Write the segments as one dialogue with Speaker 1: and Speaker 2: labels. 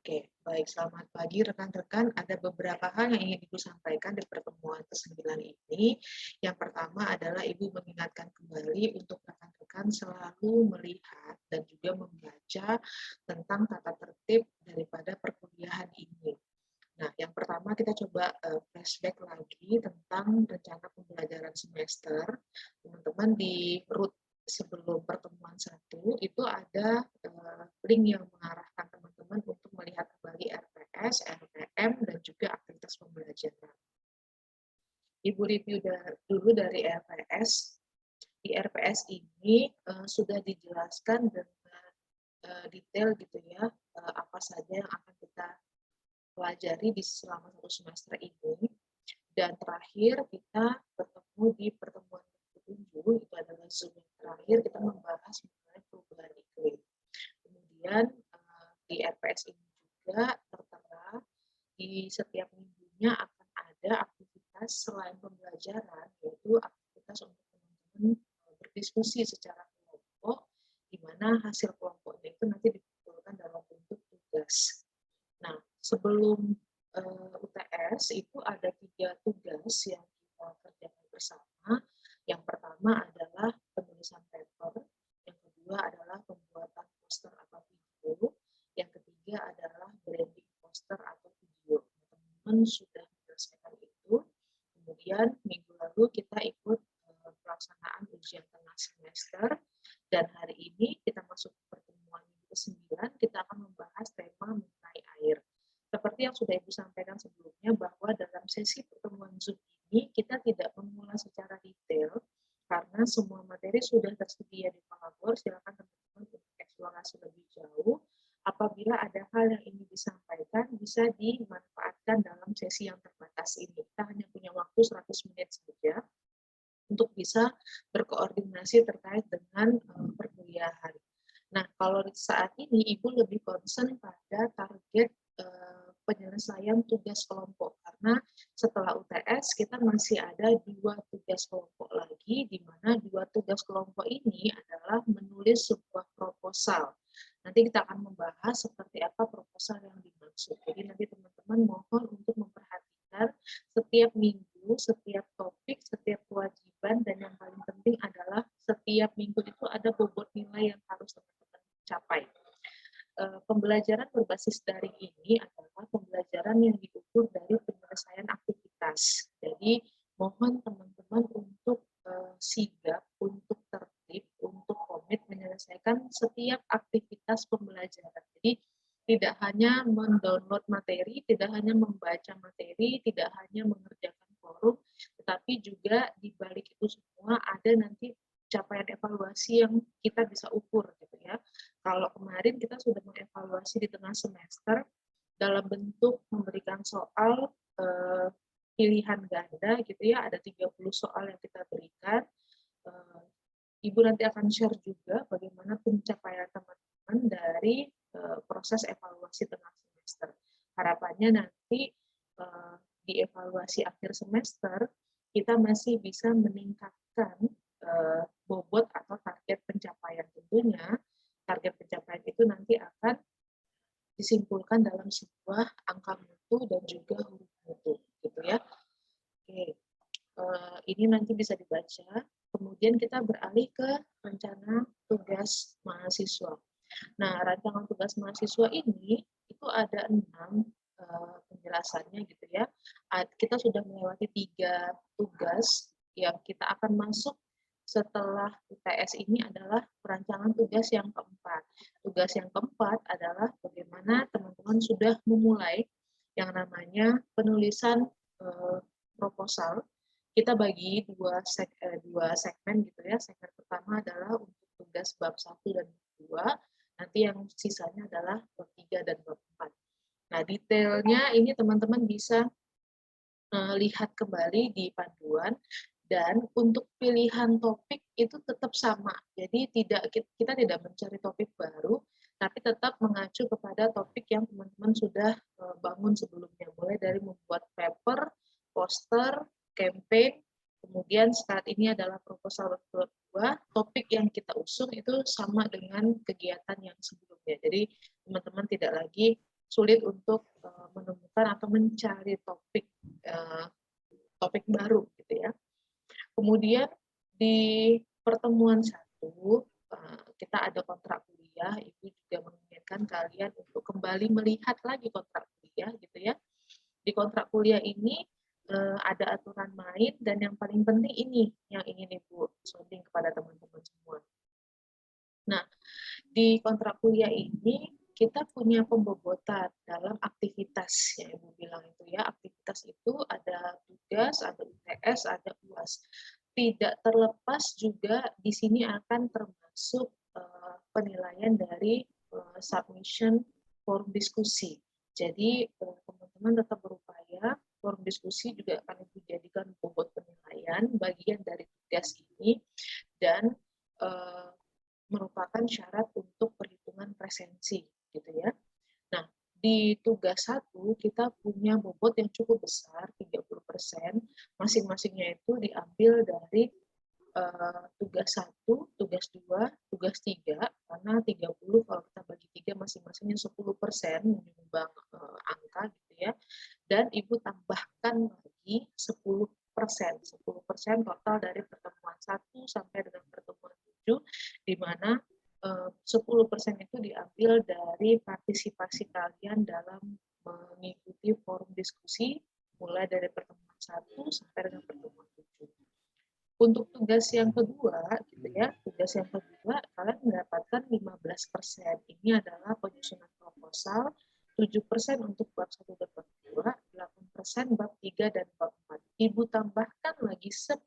Speaker 1: Oke, baik. Selamat pagi rekan-rekan. Ada beberapa hal yang ingin Ibu sampaikan di pertemuan ke-9 ini. Yang pertama adalah Ibu mengingatkan kembali untuk rekan-rekan selalu melihat dan juga membaca tentang tata tertib daripada perkuliahan ini. Nah, yang pertama kita coba flashback lagi tentang rencana pembelajaran semester. Teman-teman di root sebelum pertemuan satu itu ada link yang mengarahkan teman-teman untuk melihat kembali RPS, RPM, dan juga aktivitas pembelajaran. Ibu review dulu dari RPS. Di RPS ini sudah dijelaskan dengan detail gitu ya, apa saja yang akan kita pelajari di selama 1 semester ini. Dan terakhir kita bertemu di pertemuan ke-7, itu adalah Zoom yang terakhir, kita membahas mengenai perubahan iklim. Kemudian di RPS ini juga tertera di setiap minggunya akan ada aktivitas selain pembelajaran, yaitu aktivitas untuk teman-teman berdiskusi secara kelompok, di mana hasil kelompoknya itu nanti dikumpulkan dalam bentuk tugas. Nah, sebelum UTS itu ada 3 tugas yang kita kerjakan bersama. Yang pertama adalah penulisan paper, yang kedua adalah pembuatan poster atau video, yang ketiga adalah branding poster atau video. Teman-teman sudah menyelesaikan itu. Kemudian minggu lalu kita ikut pelaksanaan ujian tengah semester, dan hari ini kita masuk ke pertemuan minggu ke-9, kita akan membahas tema mengenai air. Seperti yang sudah Ibu sampaikan sebelumnya, bahwa dalam sesi pertemuan Zoom ini kita tidak mengulas secara detail, karena semua materi sudah tersedia di Palabor. Silakan teman-teman untuk eksplorasi lebih jauh. Apabila ada hal yang ingin disampaikan, bisa dimanfaatkan dalam sesi yang terbatas ini. Kita hanya punya waktu 100 menit saja untuk bisa berkoordinasi terkait dengan perkuliahan. Nah, kalau saat ini Ibu lebih concern pada target penyelesaian tugas kelompok, karena setelah UTS kita masih ada 2 tugas kelompok lagi, di mana 2 tugas kelompok ini adalah menulis sebuah proposal. Nanti kita akan membahas seperti apa proposal yang dimaksud. Jadi nanti teman-teman mohon untuk memperhatikan setiap minggu, setiap topik, setiap kewajiban, dan yang paling penting adalah setiap minggu itu ada bobot nilai yang harus teman-teman capai. Pembelajaran berbasis daring ini adalah pembelajaran yang diukur dari penyelesaian aktivitas. Jadi mohon teman-teman untuk sigap, untuk tertib, untuk komit menyelesaikan setiap aktivitas pembelajaran. Jadi tidak hanya mendownload materi, tidak hanya membaca materi, tidak hanya mengerjakan forum, tetapi juga di balik itu semua ada nanti capaian evaluasi yang kita bisa ukur gitu ya. Kalau kemarin kita sudah mengevaluasi di tengah semester dalam bentuk memberikan soal pilihan ganda gitu ya, ada 30 soal yang kita berikan. Ibu nanti akan share juga bagaimana pencapaian teman-teman dari proses evaluasi tengah semester. Harapannya nanti di evaluasi akhir semester kita masih bisa meningkatkan bobot atau target pencapaian. Tentunya target pencapaian itu nanti akan disimpulkan dalam sebuah angka mutu dan juga huruf mutu gitu ya. Oke. Ini nanti bisa dibaca. Kemudian kita beralih ke rencana tugas mahasiswa. Nah, rancangan tugas mahasiswa ini itu ada 6 penjelasannya gitu ya. Kita sudah melewati 3 tugas yang kita akan masuk setelah UTS ini adalah perancangan tugas yang keempat. Tugas yang keempat adalah bagaimana teman-teman sudah memulai yang namanya penulisan proposal. Kita bagi dua segmen gitu ya. Segmen pertama adalah untuk tugas bab 1 dan 2, nanti yang sisanya adalah bab 3 dan bab 4. Nah, detailnya ini teman-teman bisa lihat kembali di panduan, dan untuk pilihan topik itu tetap sama. Jadi kita tidak mencari topik baru, tapi tetap mengacu kepada topik yang teman-teman sudah bangun sebelumnya, mulai dari membuat paper, poster, campaign, kemudian saat ini adalah proposal bab 2, topik yang kita usung itu sama dengan kegiatan yang sebelumnya. Jadi teman-teman tidak lagi sulit untuk menemukan atau mencari topik baru gitu ya. Kemudian di pertemuan satu kita ada kontrak kuliah, Ibu juga menginginkan kalian untuk kembali melihat lagi kontrak kuliah gitu ya. Di kontrak kuliah ini ada aturan main dan yang paling penting ini yang ingin Ibu sounding kepada teman-teman semua. Nah, di kontrak kuliah ini kita punya pembobotan dalam aktivitas yang Ibu bilang itu ya. Aktivitas itu ada tugas, ada UTS, ada UAS. Tidak terlepas juga di sini akan termasuk penilaian dari submission forum diskusi. Jadi teman-teman tetap berupaya forum diskusi juga akan dijadikan bobot penilaian bagian dari tugas ini dan merupakan syarat untuk perhitungan presensi gitu ya. Nah, di tugas satu kita punya bobot yang cukup besar 30%, masing-masingnya itu diambil dari tugas 1, tugas 2, tugas 3 karena 30 kalau kita bagi 3 masing-masingnya 10% menyumbang angka gitu ya. Dan Ibu tambahkan lagi 10% total dari pertemuan 1 sampai dengan pertemuan 7, di mana 10% itu diambil dari partisipasi kalian dalam mengikuti forum diskusi mulai dari pertemuan 1 sampai dengan pertemuan 7. Untuk tugas yang kedua, gitu ya, tugas yang kedua kalian mendapatkan 15%. Ini adalah penyusunan proposal, 7% untuk bab 1 dan bab 2, 8% bab 3 dan bab 4. Ibu tambahkan lagi 10%,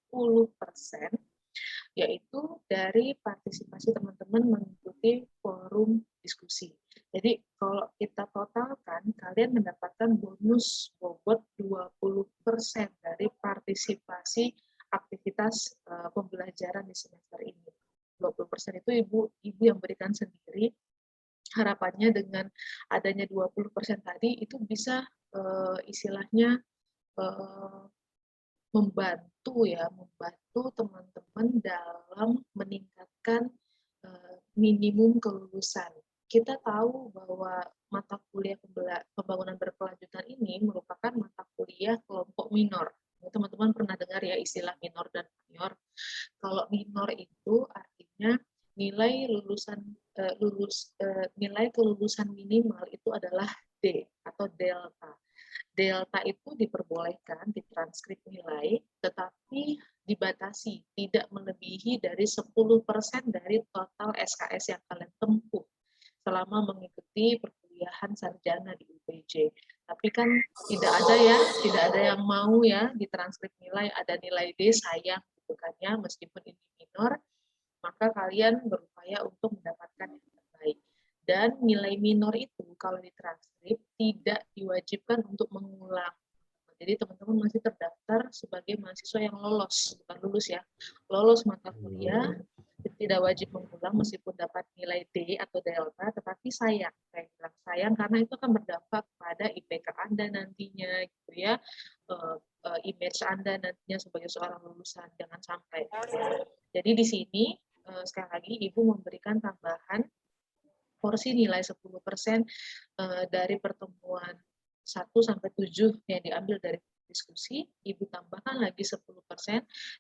Speaker 1: yaitu dari partisipasi teman-teman mengikuti forum diskusi. Jadi kalau kita totalkan, kalian mendapatkan bonus bobot 20% dari partisipasi aktivitas pembelajaran di semester ini. 20% itu ibu yang berikan sendiri. Harapannya dengan adanya 20% tadi itu bisa istilahnya membantu teman-teman dalam meningkatkan minimum kelulusan. Kita tahu bahwa mata kuliah pembangunan berkelanjutan ini merupakan mata kuliah kelompok minor. Teman-teman pernah dengar ya istilah minor dan mayor. Kalau minor itu artinya nilai nilai kelulusan minimal itu adalah D atau delta. Delta itu diperbolehkan di transkrip nilai, tetapi dibatasi tidak melebihi dari 10% dari total SKS yang kalian tempuh selama mengikuti perkuliahan sarjana di UPJ. Tapi kan tidak ada yang mau ya di transkrip nilai ada nilai D, sayang gitu kan ya, meskipun ini minor, maka kalian berupaya untuk mendapatkan yang terbaik. Dan nilai minor itu kalau ditranskrip tidak diwajibkan untuk mengulang. Jadi teman-teman masih terdaftar sebagai mahasiswa yang lolos, bukan lulus ya. Lolos mata kuliah, tidak wajib mengulang meskipun dapat nilai D atau delta, tetapi sayang, saya bilang sayang karena itu akan berdampak pada IPK Anda nantinya, gitu ya, image Anda nantinya sebagai seorang lulusan, jangan sampai. Jadi di sini sekali lagi Ibu memberikan tambahan porsi nilai 10% dari pertemuan 1 sampai 7 yang diambil dari diskusi, Ibu tambahkan lagi 10%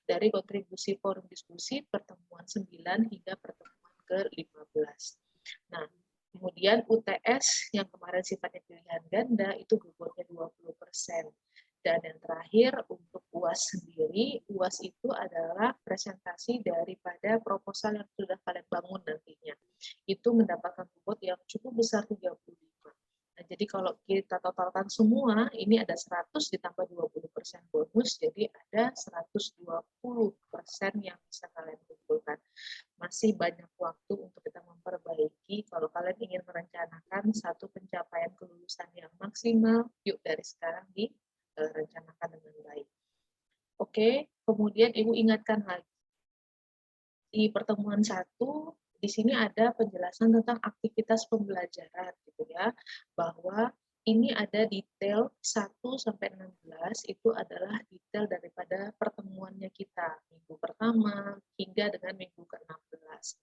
Speaker 1: dari kontribusi forum diskusi pertemuan 9 hingga pertemuan ke-15. Nah, kemudian UTS yang kemarin sifatnya pilihan ganda itu bobotnya 20%. Dan yang terakhir untuk UAS sendiri, UAS itu adalah presentasi daripada proposal yang sudah kalian bangun nantinya. Itu mendapatkan bobot yang cukup besar 35. Nah, jadi kalau kita totalkan semua, ini ada 100 ditambah 20% bonus, jadi ada 120% yang bisa kalian kumpulkan. Masih banyak waktu untuk kita memperbaiki. Kalau kalian ingin merencanakan satu pencapaian kelulusan yang maksimal, yuk dari sekarang direncanakan dengan baik. Oke, kemudian Ibu ingatkan lagi. Di pertemuan 1, di sini ada penjelasan tentang aktivitas pembelajaran gitu ya, bahwa ini ada detail 1 sampai 16 itu adalah detail daripada pertemuannya kita minggu pertama hingga dengan minggu ke-16.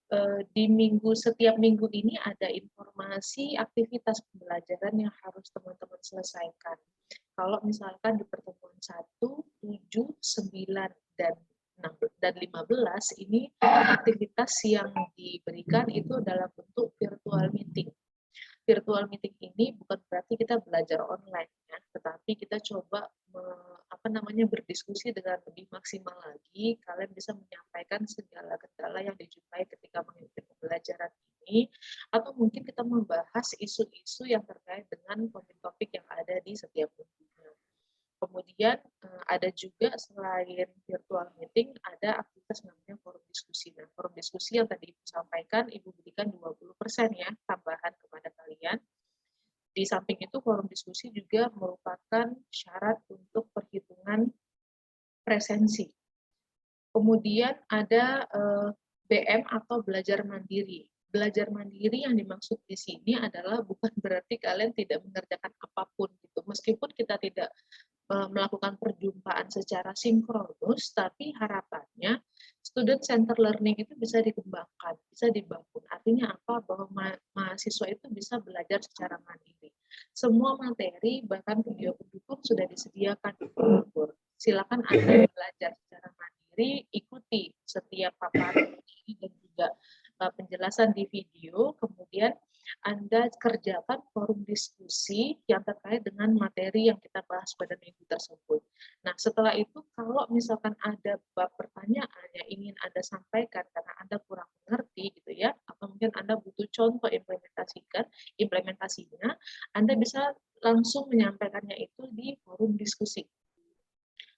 Speaker 1: setiap minggu ini ada informasi aktivitas pembelajaran yang harus teman-teman selesaikan. Kalau misalkan di pertemuan 1, 7, 9, dan 15 ini aktivitas yang diberikan itu dalam bentuk virtual meeting. Virtual meeting ini bukan berarti kita belajar online ya, tetapi kita coba berdiskusi dengan lebih maksimal lagi. Kalian bisa menyampaikan segala kendala yang dijumpai ketika mengikuti pembelajaran ini, atau mungkin kita membahas isu-isu yang terkait dengan topik-topik yang ada di setiap minggunya. Kemudian ada juga selain virtual meeting, ada aktivitas namanya forum diskusi. Nah, forum diskusi yang tadi Ibu sampaikan, Ibu berikan 20% ya tambahan kepada kalian. Di samping itu, forum diskusi juga merupakan syarat untuk perhitungan presensi. Kemudian ada BM atau belajar mandiri. Belajar mandiri yang dimaksud di sini adalah bukan berarti kalian tidak mengerjakan apapun gitu. Meskipun kita tidak melakukan perjumpaan secara sinkronus, tapi harapannya student center learning itu bisa dikembangkan, bisa dibangun. Artinya apa? Bahwa mahasiswa itu bisa belajar secara mandiri. Semua materi, bahkan video pendukung sudah disediakan di Blackboard. Silakan Anda belajar secara mandiri, ikuti setiap paparan dan juga penjelasan di video, kemudian Anda kerjakan forum diskusi yang terkait dengan materi yang kita bahas pada minggu tersebut. Nah, setelah itu kalau misalkan ada bab pertanyaan yang ingin Anda sampaikan karena Anda kurang mengerti gitu ya, atau mungkin Anda butuh contoh implementasinya, Anda bisa langsung menyampaikannya itu di forum diskusi.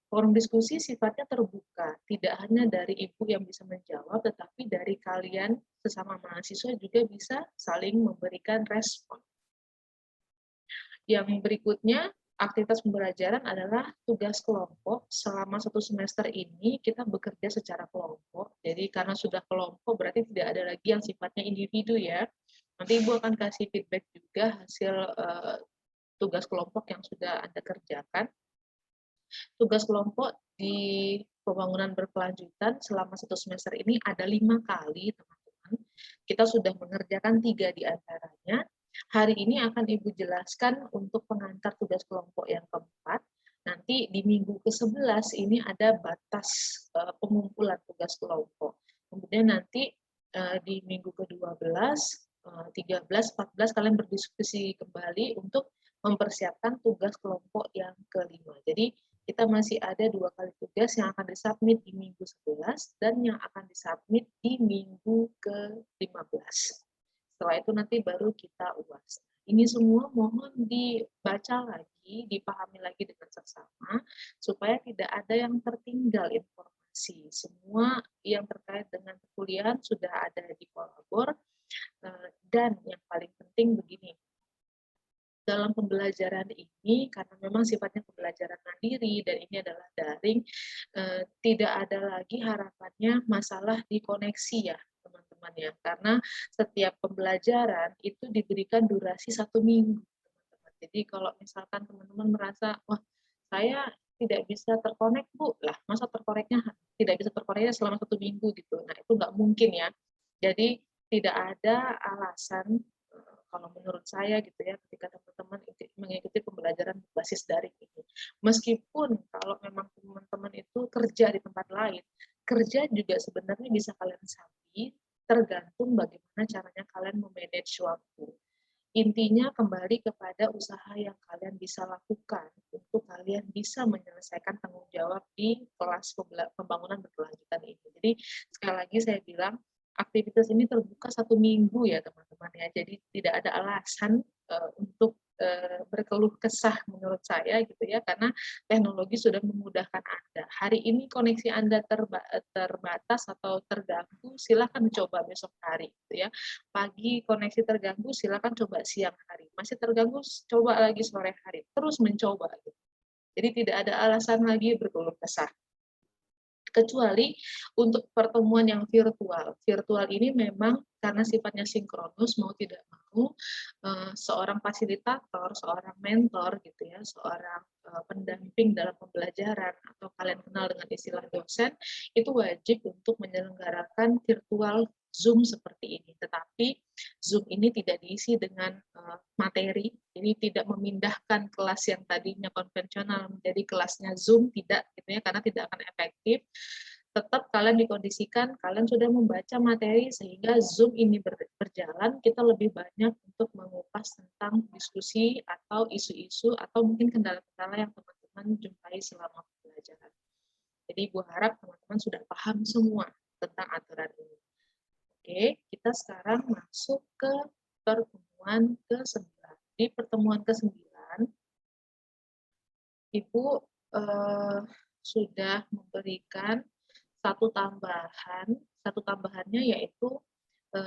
Speaker 1: Forum diskusi sifatnya terbuka, tidak hanya dari ibu yang bisa menjawab, tetapi dari kalian sesama mahasiswa juga bisa saling memberikan respon. Yang berikutnya, aktivitas pembelajaran adalah tugas kelompok. Selama 1 semester ini kita bekerja secara kelompok, jadi karena sudah kelompok berarti tidak ada lagi yang sifatnya individu ya. Nanti Ibu akan kasih feedback juga hasil tugas kelompok yang sudah Anda kerjakan. Tugas kelompok di pembangunan berkelanjutan selama 1 semester ini ada 5 kali, teman-teman. Kita sudah mengerjakan 3 di antaranya. Hari ini akan Ibu jelaskan untuk pengantar tugas kelompok yang keempat. Nanti di minggu ke-11 ini ada batas pengumpulan tugas kelompok. Kemudian nanti di minggu ke-12, 13, 14 kalian berdiskusi kembali untuk mempersiapkan tugas kelompok yang kelima. Jadi kita masih ada 2 kali tugas yang akan disubmit di minggu 11 dan yang akan disubmit di minggu ke-15. Setelah itu nanti baru kita UAS. Ini semua mohon dibaca lagi, dipahami lagi dengan seksama, supaya tidak ada yang tertinggal informasi. Semua yang terkait dengan perkuliahan sudah ada di Kolabor, dan yang paling penting begini, dalam pembelajaran ini, karena memang sifatnya pembelajaran mandiri dan ini adalah daring, tidak ada lagi harapannya masalah di koneksi ya teman-teman ya, karena setiap pembelajaran itu diberikan durasi 1 minggu teman-teman. Jadi kalau misalkan teman-teman merasa, wah saya tidak bisa terkonek Bu, lah masa tidak bisa terkoneknya selama 1 minggu gitu, nah itu nggak mungkin ya. Jadi tidak ada alasan kalau menurut saya gitu ya, ketika teman-teman mengikuti pembelajaran berbasis daring ini. Meskipun kalau memang teman-teman itu kerja di tempat lain, kerja juga sebenarnya bisa kalian sambil, tergantung bagaimana caranya kalian memanage waktu. Intinya kembali kepada usaha yang kalian bisa lakukan untuk kalian bisa menyelesaikan tanggung jawab di kelas pembangunan berkelanjutan ini. Jadi sekali lagi saya bilang, aktivitas ini terbuka 1 minggu ya teman-teman ya, jadi tidak ada alasan untuk berkeluh kesah menurut saya gitu ya, karena teknologi sudah memudahkan Anda. Hari ini koneksi Anda terbatas atau terganggu, silakan coba besok hari gitu ya. Pagi koneksi terganggu, silakan coba siang hari. Masih terganggu, coba lagi sore hari. Terus mencoba gitu. Jadi tidak ada alasan lagi berkeluh kesah. Kecuali untuk pertemuan yang virtual. Virtual ini memang karena sifatnya sinkronus, mau tidak mau, seorang fasilitator, seorang mentor gitu ya, seorang pendamping dalam pembelajaran atau kalian kenal dengan istilah dosen, itu wajib untuk menyelenggarakan virtual Zoom seperti ini. Tetapi Zoom ini tidak diisi dengan materi, jadi tidak memindahkan kelas yang tadinya konvensional menjadi kelasnya Zoom, tidak gitu ya, karena tidak akan efektif. Tetap kalian dikondisikan, kalian sudah membaca materi sehingga Zoom ini berjalan, kita lebih banyak untuk mengupas tentang diskusi atau isu-isu atau mungkin kendala-kendala yang teman-teman jumpai selama pembelajaran. Jadi Ibu harap teman-teman sudah paham semua tentang aturan ini. Oke, kita sekarang masuk ke pertemuan ke-9. Di pertemuan ke-9, Ibu sudah memberikan satu tambahannya yaitu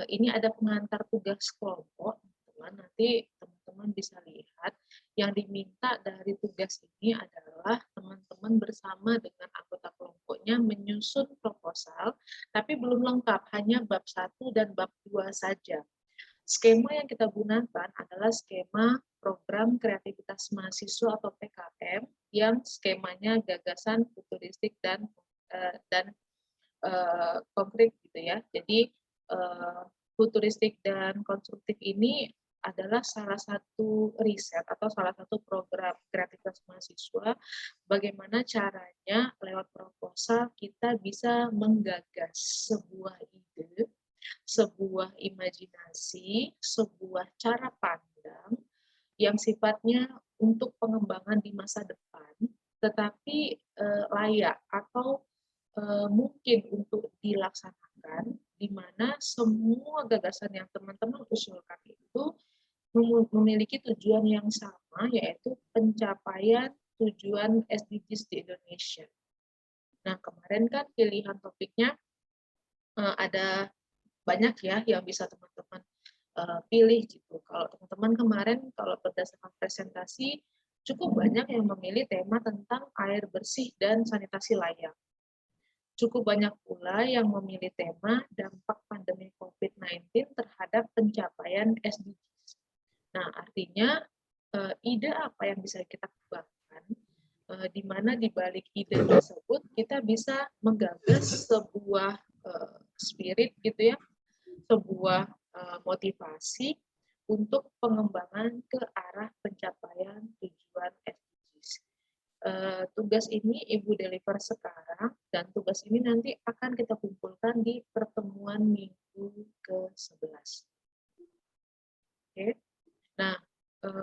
Speaker 1: ini ada pengantar tugas kelompok, teman-teman. Nanti teman-teman bisa lihat yang diminta dari tugas ini adalah teman-teman bersama dengan anggota kelompoknya menyusun proposal, tapi belum lengkap, hanya bab 1 dan bab 2 saja. Skema yang kita gunakan adalah skema program kreativitas mahasiswa atau PKM yang skemanya gagasan, futuristik, dan konkret gitu ya. Jadi futuristik dan konstruktif ini adalah salah satu riset atau salah satu program kreativitas mahasiswa bagaimana caranya lewat proposal kita bisa menggagas sebuah ide, sebuah imajinasi, sebuah cara pandang yang sifatnya untuk pengembangan di masa depan, tetapi layak atau mungkin untuk dilaksanakan, di mana semua gagasan yang teman-teman usulkan itu memiliki tujuan yang sama, yaitu pencapaian tujuan SDGs di Indonesia. Nah, kemarin kan pilihan topiknya ada banyak ya yang bisa teman-teman pilih gitu. Kalau teman-teman kemarin kalau berdasarkan presentasi cukup banyak yang memilih tema tentang air bersih dan sanitasi layak. Cukup banyak pula yang memilih tema dampak pandemi COVID-19 terhadap pencapaian SDGs. Nah, artinya ide apa yang bisa kita kembangkan, di mana di balik ide tersebut kita bisa menggagas sebuah spirit gitu ya, sebuah motivasi untuk pengembangan ke arah pencapaian tujuan SDGs. Tugas ini Ibu deliver sekarang, dan tugas ini nanti akan kita kumpulkan di pertemuan minggu ke-11. Oke. Nah,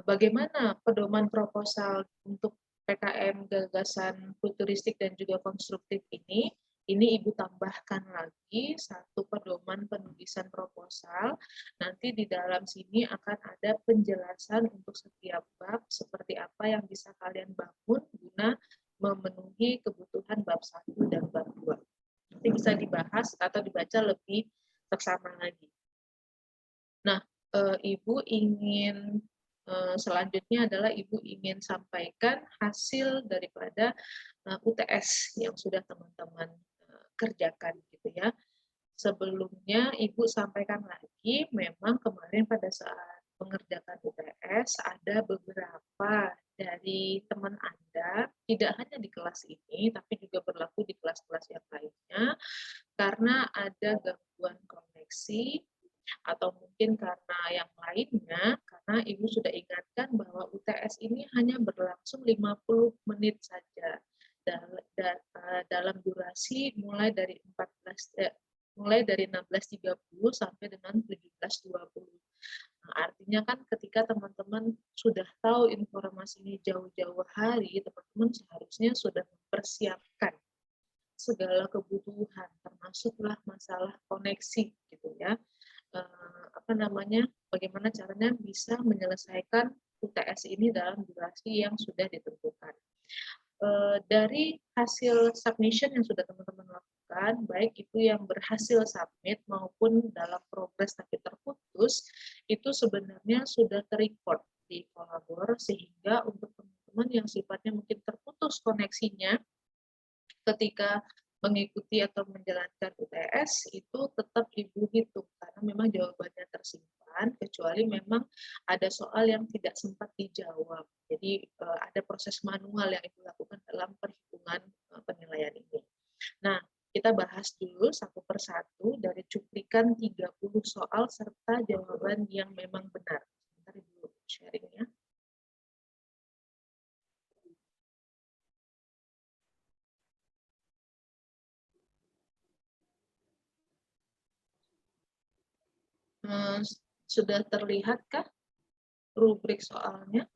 Speaker 1: bagaimana pedoman proposal untuk PKM gagasan futuristik dan juga konstruktif ini? Ini Ibu tambahkan lagi satu pedoman penulisan proposal. Nanti di dalam sini akan ada penjelasan untuk setiap bab seperti apa yang bisa kalian bangun guna memenuhi kebutuhan bab 1 dan bab 2. Nanti bisa dibahas atau dibaca lebih seksama lagi. Nah, Ibu ingin selanjutnya adalah Ibu ingin sampaikan hasil daripada UTS yang sudah teman-teman kerjakan gitu ya. Sebelumnya Ibu sampaikan lagi, memang kemarin pada saat mengerjakan UTS ada beberapa dari teman Anda, tidak hanya di kelas ini, tapi juga berlaku di kelas-kelas yang lainnya, karena ada gangguan koneksi atau mungkin karena yang lainnya, karena Ibu sudah ingatkan bahwa UTS ini hanya berlangsung 50 menit saja dalam durasi mulai dari 16.30 sampai dengan 17.20. Nah, artinya kan ketika teman-teman sudah tahu informasi ini jauh-jauh hari, teman-teman seharusnya sudah mempersiapkan segala kebutuhan, termasuklah masalah koneksi gitu ya. Bagaimana caranya bisa menyelesaikan UTS ini dalam durasi yang sudah ditentukan. Dari hasil submission yang sudah teman-teman lakukan, baik itu yang berhasil submit maupun dalam progres tapi terputus, itu sebenarnya sudah terrecord di Kolabor, sehingga untuk teman-teman yang sifatnya mungkin terputus koneksinya ketika mengikuti atau menjalankan UTS itu tetap Ibu hitung karena memang jawabannya tersimpan kecuali memang ada soal yang tidak sempat dijawab. Jadi ada proses manual yang Ibu lakukan dalam perhitungan penilaian ini. Nah, kita bahas dulu satu persatu dari cuplikan 30 soal serta jawaban yang memang benar. Sebentar Ibu sharing ya. Sudah terlihatkah rubrik soalnya?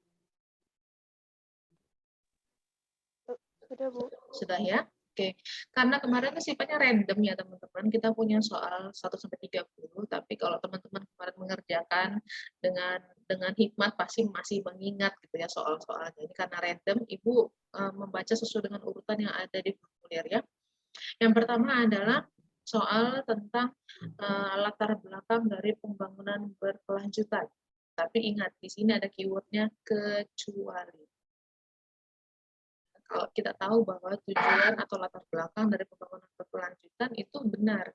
Speaker 2: Sudah, Bu.
Speaker 1: Sudah ya? Oke. Karena kemarin sifatnya random ya teman-teman. Kita punya soal 1-30, tapi kalau teman-teman kemarin mengerjakan dengan hikmat pasti masih mengingat gitu ya soal-soalnya. Ini karena random, Ibu membaca sesuai dengan urutan yang ada di formulir ya. Yang pertama adalah soal tentang latar belakang dari pembangunan berkelanjutan. Tapi ingat, di sini ada keywordnya kecuali. Kalau kita tahu bahwa tujuan atau latar belakang dari pembangunan berkelanjutan itu benar.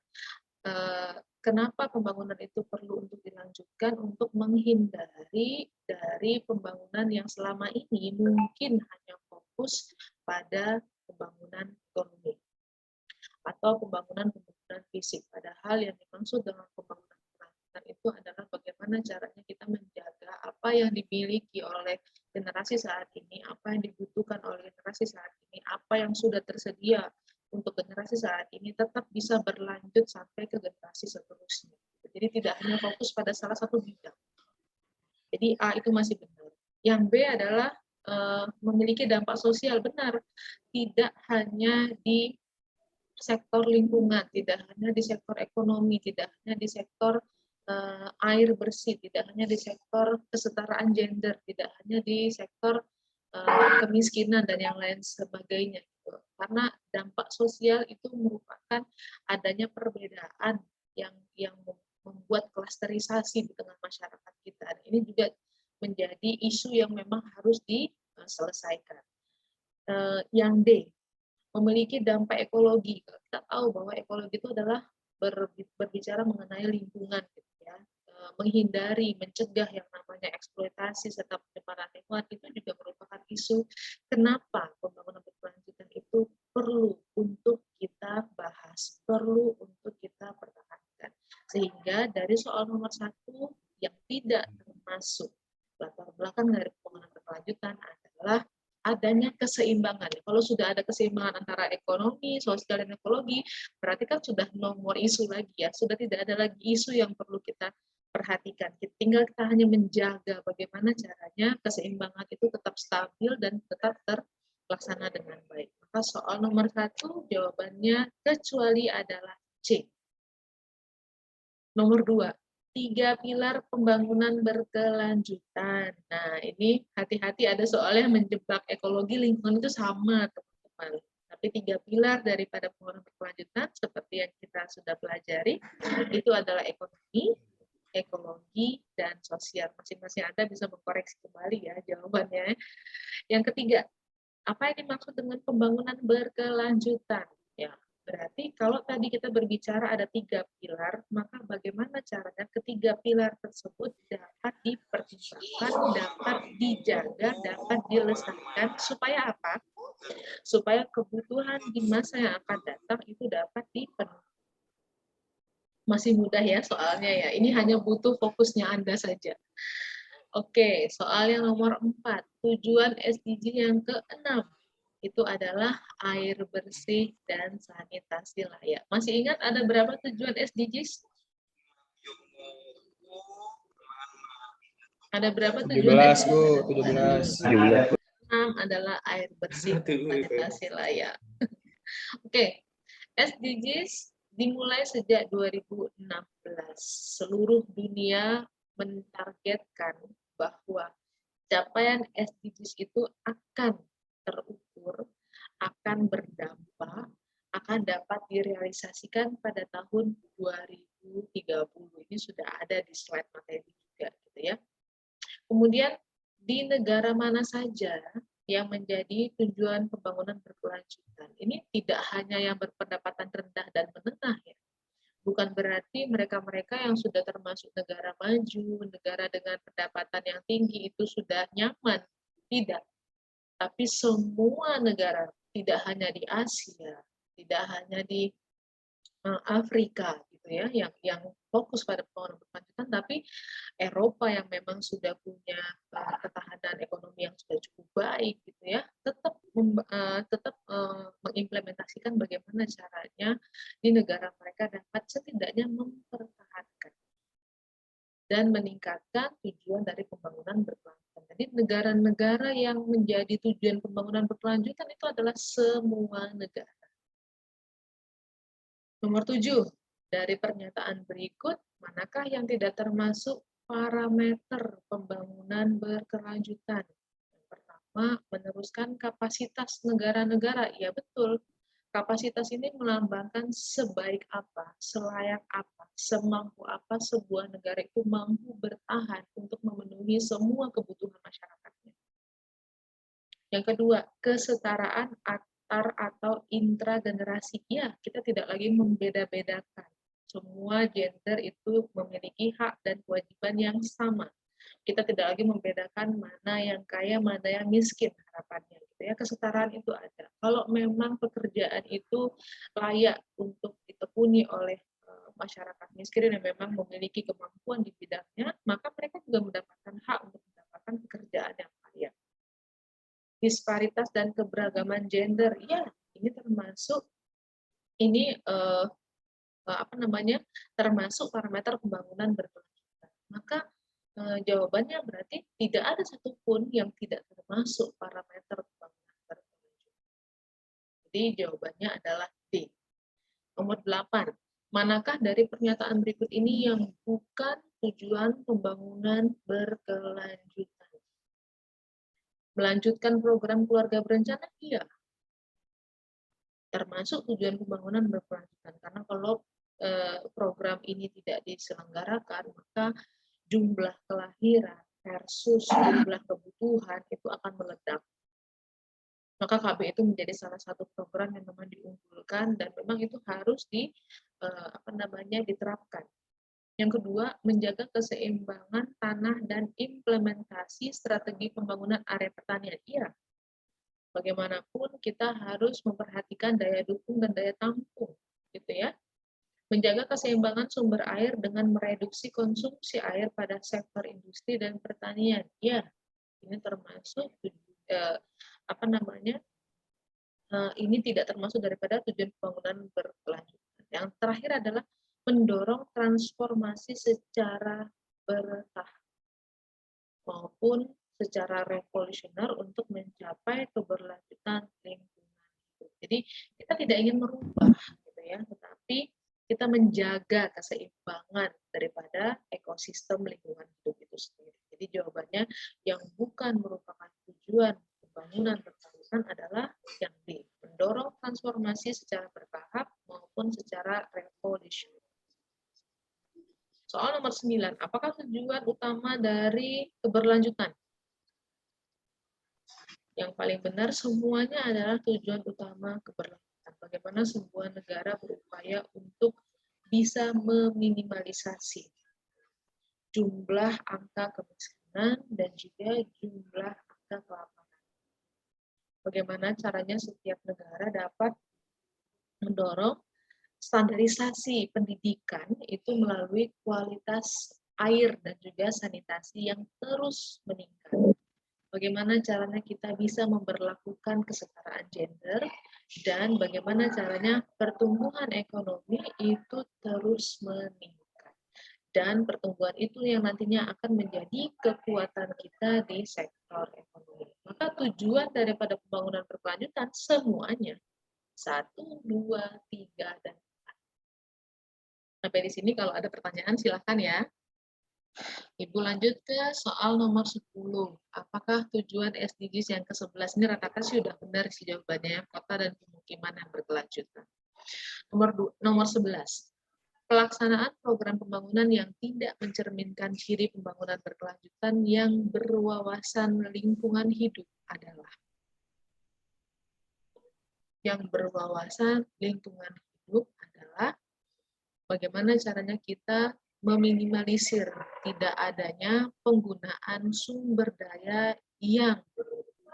Speaker 1: Kenapa pembangunan itu perlu untuk dilanjutkan? Untuk menghindari dari pembangunan yang selama ini mungkin hanya fokus pada pembangunan ekonomi atau pembangunan fisik. Padahal yang dimaksud dengan pembangunan berkelanjutan itu adalah bagaimana caranya kita menjaga apa yang dimiliki oleh generasi saat ini, apa yang dibutuhkan oleh generasi saat ini, apa yang sudah tersedia untuk generasi saat ini tetap bisa berlanjut sampai ke generasi seterusnya. Jadi tidak hanya fokus pada salah satu bidang. Jadi A itu masih benar. Yang B adalah memiliki dampak sosial, benar. Tidak hanya di sektor lingkungan, tidak hanya di sektor ekonomi, tidak hanya di sektor air bersih, tidak hanya di sektor kesetaraan gender, tidak hanya di sektor kemiskinan dan yang lain sebagainya. Gitu. Karena dampak sosial itu merupakan adanya perbedaan yang membuat klasterisasi di tengah masyarakat kita. Dan ini juga menjadi isu yang memang harus diselesaikan. Yang D, memiliki dampak ekologi. Kita tahu bahwa ekologi itu adalah berbicara mengenai lingkungan, gitu ya. Menghindari, mencegah yang namanya eksploitasi serta pencemaran lingkungan itu juga merupakan isu kenapa pembangunan berkelanjutan itu perlu untuk kita bahas, perlu untuk kita pertahankan. Sehingga dari soal nomor 1 yang tidak termasuk latar belakang dari pembangunan berkelanjutan adalah adanya keseimbangan. Kalau sudah ada keseimbangan antara ekonomi, sosial, dan ekologi, berarti kan sudah no more isu lagi ya. Sudah tidak ada lagi isu yang perlu kita perhatikan. Tinggal kita hanya menjaga bagaimana caranya keseimbangan itu tetap stabil dan tetap terlaksana dengan baik. Maka soal nomor 1 jawabannya kecuali adalah C. Nomor 2, 3 pilar pembangunan berkelanjutan. Nah, ini hati-hati ada soalnya menjebak ekologi lingkungan itu sama, teman-teman. Tapi 3 pilar daripada pembangunan berkelanjutan seperti yang kita sudah pelajari itu adalah ekonomi, ekologi, dan sosial. Masing-masing Anda bisa mengkoreksi kembali ya jawabannya. Yang ketiga, apa yang dimaksud dengan pembangunan berkelanjutan? Ya, berarti kalau tadi kita berbicara ada 3 pilar, maka bagaimana caranya ketiga pilar tersebut dapat dipertimbangkan, dapat dijaga, dapat dilestarikan, supaya apa? Supaya kebutuhan di masa yang akan datang itu dapat dipenuhi. Masih mudah ya soalnya ya, ini hanya butuh fokusnya Anda saja. Oke, soal yang nomor 4, tujuan SDG yang ke-6 itu adalah air bersih dan sanitasi layak. Masih ingat ada berapa tujuan SDGs? Ada berapa tujuan
Speaker 3: 17, Bu, 17.
Speaker 1: 6 adalah air bersih dan sanitasi layak. Oke, SDGs dimulai sejak 2016. Seluruh dunia mentargetkan bahwa capaian SDGs itu akan terukur, akan berdampak, akan dapat direalisasikan pada tahun 2030. Ini sudah ada di slide materi juga, gitu ya. Kemudian di negara mana saja yang menjadi tujuan pembangunan berkelanjutan ini tidak hanya yang berpendapatan rendah dan menengah ya. Bukan berarti mereka-mereka yang sudah termasuk negara maju, negara dengan pendapatan yang tinggi itu sudah nyaman. Tidak. Tapi semua negara, tidak hanya di Asia, tidak hanya di Afrika gitu ya, yang fokus pada pembangunan berkelanjutan, tapi Eropa yang memang sudah punya ketahanan ekonomi yang sudah cukup baik gitu ya, tetap mengimplementasikan bagaimana caranya di negara mereka dapat setidaknya mempertahankan dan meningkatkan tujuan dari pembangunan berkelanjutan. Jadi negara-negara yang menjadi tujuan pembangunan berkelanjutan itu adalah semua negara. Nomor 7, dari pernyataan berikut, manakah yang tidak termasuk parameter pembangunan berkelanjutan? Yang pertama, meneruskan kapasitas negara-negara. Ya betul, kapasitas ini melambangkan sebaik apa, selayak apa, semampu apa sebuah negara itu mampu bertahan untuk memenuhi semua kebutuhan masyarakatnya. Yang kedua, kesetaraan antar atau intragenerasi. Ya, kita tidak lagi membeda-bedakan. Semua gender itu memiliki hak dan kewajiban yang sama. Kita tidak lagi membedakan mana yang kaya, mana yang miskin harapannya. Gitu ya. Kesetaraan itu ada. Kalau memang pekerjaan itu layak untuk ditekuni oleh masyarakat miskin yang memang memiliki kemampuan di bidangnya, maka mereka juga mendapatkan hak untuk mendapatkan pekerjaan yang layak. Disparitas dan keberagaman gender, ya ini termasuk termasuk parameter pembangunan berkelanjutan. Maka jawabannya berarti tidak ada satupun yang tidak termasuk parameter pembangunan berkelanjutan. Jadi jawabannya adalah D. Nomor 8. Manakah dari pernyataan berikut ini yang bukan tujuan pembangunan berkelanjutan? Melanjutkan program keluarga berencana? Iya. Termasuk tujuan pembangunan berkelanjutan. Karena kalau program ini tidak diselenggarakan, maka jumlah kelahiran versus jumlah kebutuhan itu akan meledak. Maka KB itu menjadi salah satu program yang memang diunggulkan dan memang itu harus diterapkan. Yang kedua, menjaga keseimbangan tanah dan implementasi strategi pembangunan area pertanian. Iya, bagaimanapun kita harus memperhatikan daya dukung dan daya tampung, gitu ya. Menjaga keseimbangan sumber air dengan mereduksi konsumsi air pada sektor industri dan pertanian. Ya, ini termasuk ini tidak termasuk daripada tujuan pembangunan berkelanjutan. Yang terakhir adalah mendorong transformasi secara bertahap maupun secara revolusioner untuk mencapai keberlanjutan lingkungan hidup. Jadi kita tidak ingin merubah, gitu ya, tetapi kita menjaga keseimbangan daripada ekosistem lingkungan hidup itu sendiri. Jadi jawabannya yang bukan merupakan tujuan pembangunan berkelanjutan adalah yang D, mendorong transformasi secara bertahap maupun secara revolusioner. Soal nomor 9, apakah tujuan utama dari keberlanjutan? Yang paling benar, semuanya adalah tujuan utama keberlanjutan. Bagaimana sebuah negara berupaya untuk bisa meminimalisasi jumlah angka kemiskinan dan juga jumlah angka kelaparan. Bagaimana caranya setiap negara dapat mendorong standarisasi pendidikan itu melalui kualitas air dan juga sanitasi yang terus meningkat. Bagaimana caranya kita bisa memberlakukan kesetaraan gender dan bagaimana caranya pertumbuhan ekonomi itu terus meningkat. Dan pertumbuhan itu yang nantinya akan menjadi kekuatan kita di sektor ekonomi. Maka tujuan daripada pembangunan berkelanjutan semuanya 1, 2, 3, dan 4. Sampai di sini kalau ada pertanyaan silahkan ya. Ibu lanjut ke soal nomor 10. Apakah tujuan SDGs yang ke-11 ini rata-rata sih udah benar sih jawabannya, kota dan pemukiman yang berkelanjutan. Nomor 11. Pelaksanaan program pembangunan yang tidak mencerminkan ciri pembangunan berkelanjutan yang berwawasan lingkungan hidup adalah yang berwawasan lingkungan hidup adalah bagaimana caranya kita meminimalisir tidak adanya penggunaan sumber daya yang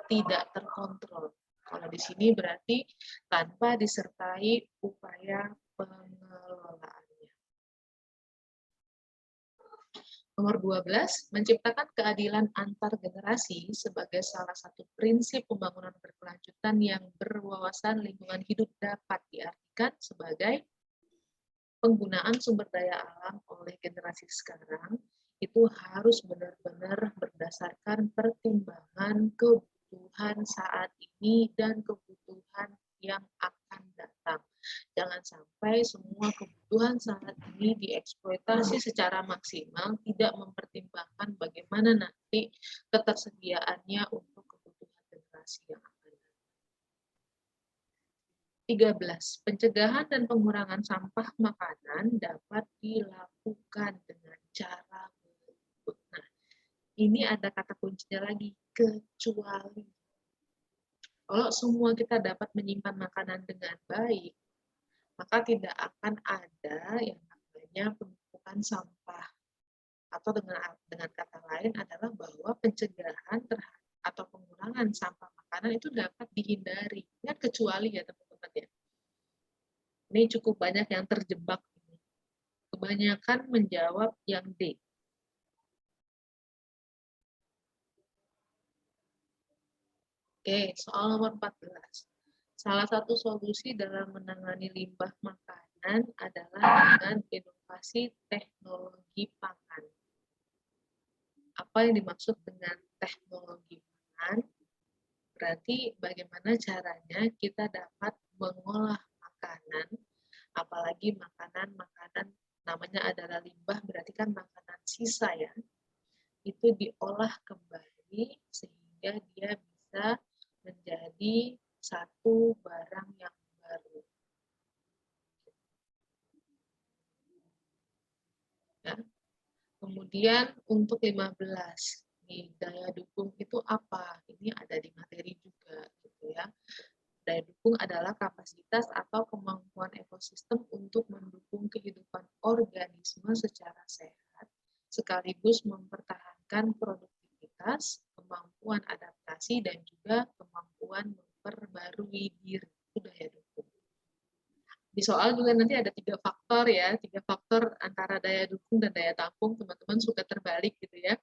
Speaker 1: tidak terkontrol. Kalau di sini berarti tanpa disertai upaya pengelolaannya. Nomor 12, menciptakan keadilan antar generasi sebagai salah satu prinsip pembangunan berkelanjutan yang berwawasan lingkungan hidup dapat diartikan sebagai penggunaan sumber daya alam oleh generasi sekarang itu harus benar-benar berdasarkan pertimbangan kebutuhan saat ini dan kebutuhan yang akan datang. Jangan sampai semua kebutuhan saat ini dieksploitasi secara maksimal, tidak mempertimbangkan bagaimana nanti ketersediaannya untuk kebutuhan generasi yang akan datang. 13. Pencegahan dan pengurangan sampah makanan dapat dilakukan dengan cara berikut. Nah, ini ada kata kuncinya lagi, kecuali. Kalau semua kita dapat menyimpan makanan dengan baik, maka tidak akan ada yang namanya penumpukan sampah. Atau dengan kata lain adalah bahwa pencegahan atau pengurangan sampah makanan itu dapat dihindari. Ingat kecuali ya teman-teman ya. Ini cukup banyak yang terjebak. Kebanyakan menjawab yang D. Oke, soal nomor 14. Salah satu solusi dalam menangani limbah makanan adalah dengan inovasi teknologi pangan. Apa yang dimaksud dengan teknologi pangan? Berarti bagaimana caranya kita dapat mengolah makanan, apalagi makanan-makanan namanya adalah limbah, berarti kan makanan sisa ya, itu diolah kembali sehingga dia bisa menjadi satu barang yang baru. Ya. Kemudian untuk 15, nih, daya dukung itu apa? Ini ada di materi juga gitu ya. Daya dukung adalah kapasitas atau kemampuan ekosistem untuk mendukung kehidupan organisme secara sehat, sekaligus mempertahankan produktivitas, kemampuan adaptasi, dan juga kemampuan memperbarui diri. Itu daya dukung. Di soal juga nanti ada 3 faktor ya, 3 faktor antara daya dukung dan daya tampung, teman-teman suka terbalik gitu ya.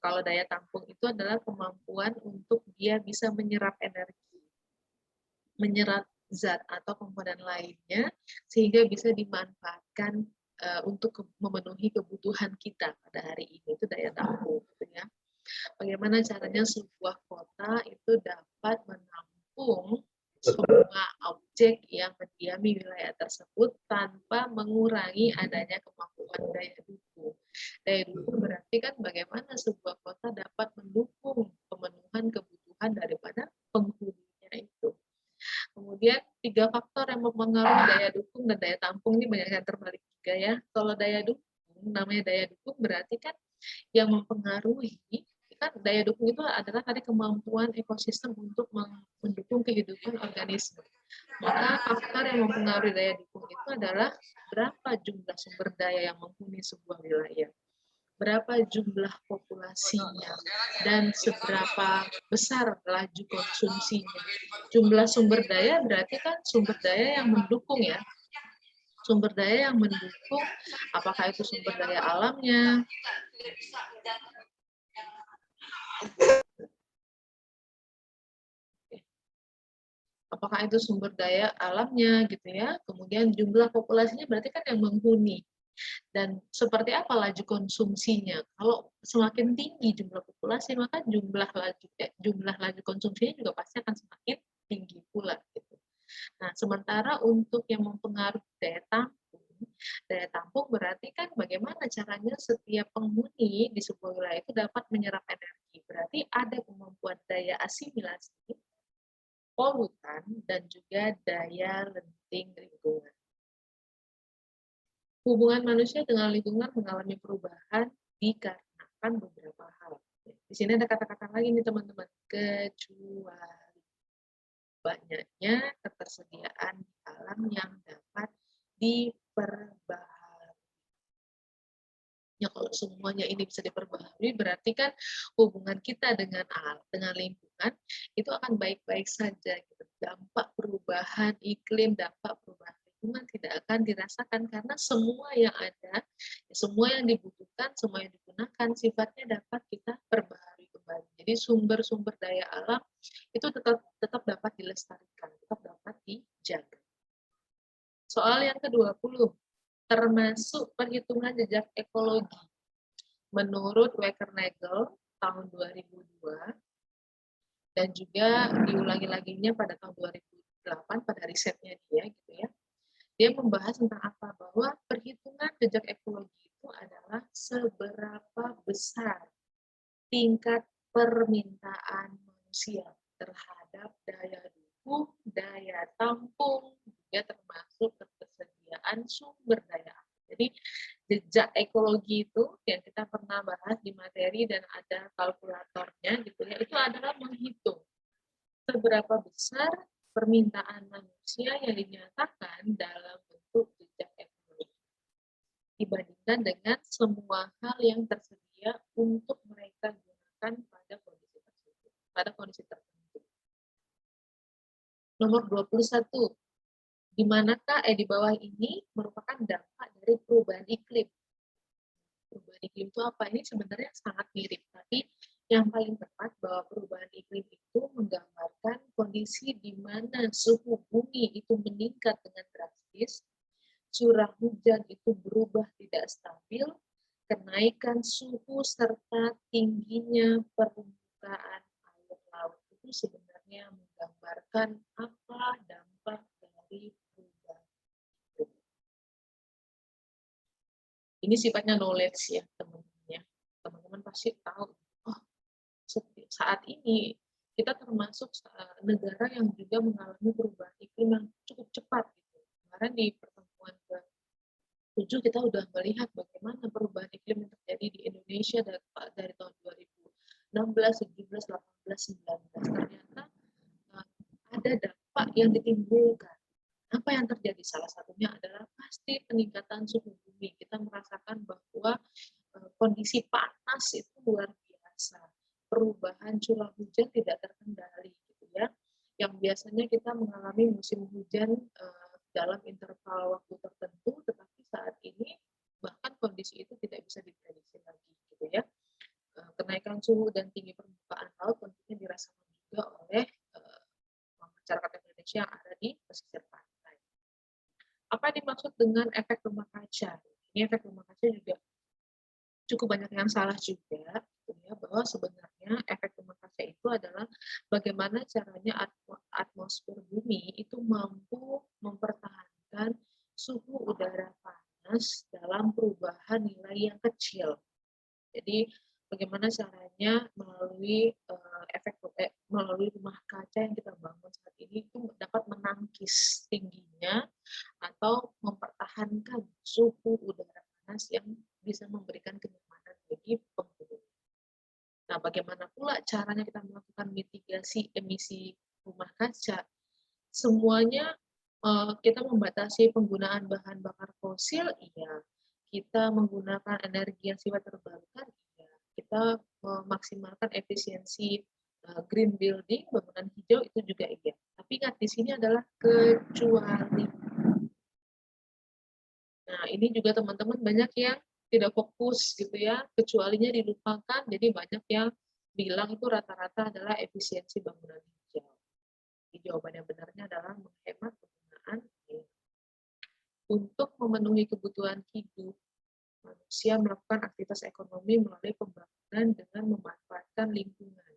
Speaker 1: Kalau daya tampung itu adalah kemampuan untuk dia bisa menyerap energi, menyerap zat atau komponen lainnya sehingga bisa dimanfaatkan untuk memenuhi kebutuhan kita pada hari ini. Itu daya tampung gitu ya. Bagaimana caranya sebuah kota itu dapat menampung semua objek yang mendiami wilayah tersebut tanpa mengurangi adanya kemampuan daya dukung. Daya dukung berarti kan bagaimana sebuah kota dapat mendukung pemenuhan kebutuhan daripada penghuninya itu. Kemudian 3 faktor yang mempengaruhi daya dukung dan daya tampung ini banyak yang terbalik juga ya. Kalau daya dukung, namanya daya dukung berarti kan yang mempengaruhi kan daya dukung itu adalah tadi kemampuan ekosistem untuk mendukung kehidupan organisme. Maka faktor yang mempengaruhi daya dukung itu adalah berapa jumlah sumber daya yang menghuni sebuah wilayah, berapa jumlah populasinya, dan seberapa besar laju konsumsinya. Jumlah sumber daya berarti kan sumber daya yang mendukung ya. Sumber daya yang mendukung, apakah itu sumber daya alamnya, apakah itu sumber daya alamnya gitu ya, kemudian jumlah populasinya berarti kan yang menghuni, dan seperti apa laju konsumsinya. Kalau semakin tinggi jumlah populasi maka jumlah laju konsumsinya juga pasti akan semakin tinggi pula gitu. Nah, sementara untuk yang mempengaruhi daya tampung berarti kan bagaimana caranya setiap penghuni di sebuah wilayah itu dapat menyerap energi. Berarti ada kemampuan daya asimilasi, polutan, dan juga daya lenting lingkungan. Hubungan manusia dengan lingkungan mengalami perubahan dikarenakan beberapa hal. Di sini ada kata-kata lagi nih teman-teman, kecuali. banyaknya ketersediaan di alam yang dapat diperbaharui. Ya, kalau semuanya ini bisa diperbaharui, berarti kan hubungan kita dengan lingkungan itu akan baik-baik saja. Gitu. Dampak perubahan iklim, dampak perubahan lingkungan tidak akan dirasakan karena semua yang ada, semua yang dibutuhkan, semua yang digunakan sifatnya dapat kita perbaharui kembali. Jadi sumber-sumber daya alam itu tetap dapat dilestarikan, tetap dapat dijaga. Soal yang ke-20, termasuk perhitungan jejak ekologi. Menurut Wackernagel tahun 2002 dan juga diulangi laginya pada tahun 2008 pada risetnya dia gitu ya. Dia membahas tentang apa? Bahwa perhitungan jejak ekologi itu adalah seberapa besar tingkat permintaan manusia terhadap daya dukung, daya tampung, juga termasuk ketersediaan sumber daya alam. Jadi jejak ekologi itu yang kita pernah bahas di materi dan ada kalkulatornya gitu ya, itu adalah menghitung seberapa besar permintaan manusia yang dinyatakan dalam bentuk jejak ekologi dibandingkan dengan semua hal yang tersedia untuk mereka gunakan pada kondisi tersebut, pada kondisi tertentu. Nomor 21, di manakah di bawah ini merupakan dampak dari perubahan iklim. Perubahan iklim itu apa? Ini sebenarnya sangat mirip, tapi yang paling tepat bahwa perubahan iklim itu menggambarkan kondisi di mana suhu bumi itu meningkat dengan drastis, curah hujan itu berubah tidak stabil, kenaikan suhu serta tingginya permukaan air laut itu sebenarnya menggambarkan apa dampak dari perubahan iklim. Ini sifatnya knowledge ya teman-teman ya. Teman-teman pasti tahu, oh saat ini kita termasuk negara yang juga mengalami perubahan iklim yang cukup cepat. Gitu. Kemarin di pertemuan ke-7 kita sudah melihat bagaimana perubahan iklim yang terjadi di Indonesia dari tahun 2016, 17, 18, 19. Ternyata ada dampak yang ditimbulkan. Apa yang terjadi? Salah satunya adalah pasti peningkatan suhu bumi. Kita merasakan bahwa kondisi panas itu luar biasa. Perubahan curah hujan tidak terkendali gitu ya. Yang biasanya kita mengalami musim hujan dalam interval waktu tertentu, tetapi saat ini bahkan kondisi itu tidak bisa diprediksi lagi gitu ya. Kenaikan suhu dan tinggi permukaan laut tentunya dirasakan juga oleh masyarakat Indonesia yang ada di pesisir pantai. Apa yang dimaksud dengan efek rumah kaca? Ini efek rumah kaca juga cukup banyak yang salah juga, gitu ya, bahwa sebenarnya efek rumah kaca itu adalah bagaimana caranya atmosfer bumi itu mampu mempertahankan suhu udara panas dalam perubahan nilai yang kecil. Jadi bagaimana caranya melalui melalui rumah kaca yang kita bangun saat ini itu dapat menangkis tingginya atau mempertahankan suhu udara panas yang bisa memberikan kenyamanan bagi penghuni. Nah, bagaimana pula caranya kita melakukan mitigasi emisi rumah kaca? Semuanya kita membatasi penggunaan bahan bakar fosil, iya. Kita menggunakan energi yang sifat terbarukan, iya. Kita memaksimalkan efisiensi green building, bangunan hijau itu juga iya. Tapi ingat di sini adalah kecuali. Nah, ini juga teman-teman banyak yang tidak fokus gitu ya, kecualinya dilupakan, jadi banyak yang bilang itu rata-rata adalah efisiensi bangunan hijau. Jadi jawaban yang benarnya adalah menghemat penggunaan air. Untuk memenuhi kebutuhan hidup, manusia melakukan aktivitas ekonomi melalui pembangunan dengan memanfaatkan lingkungan.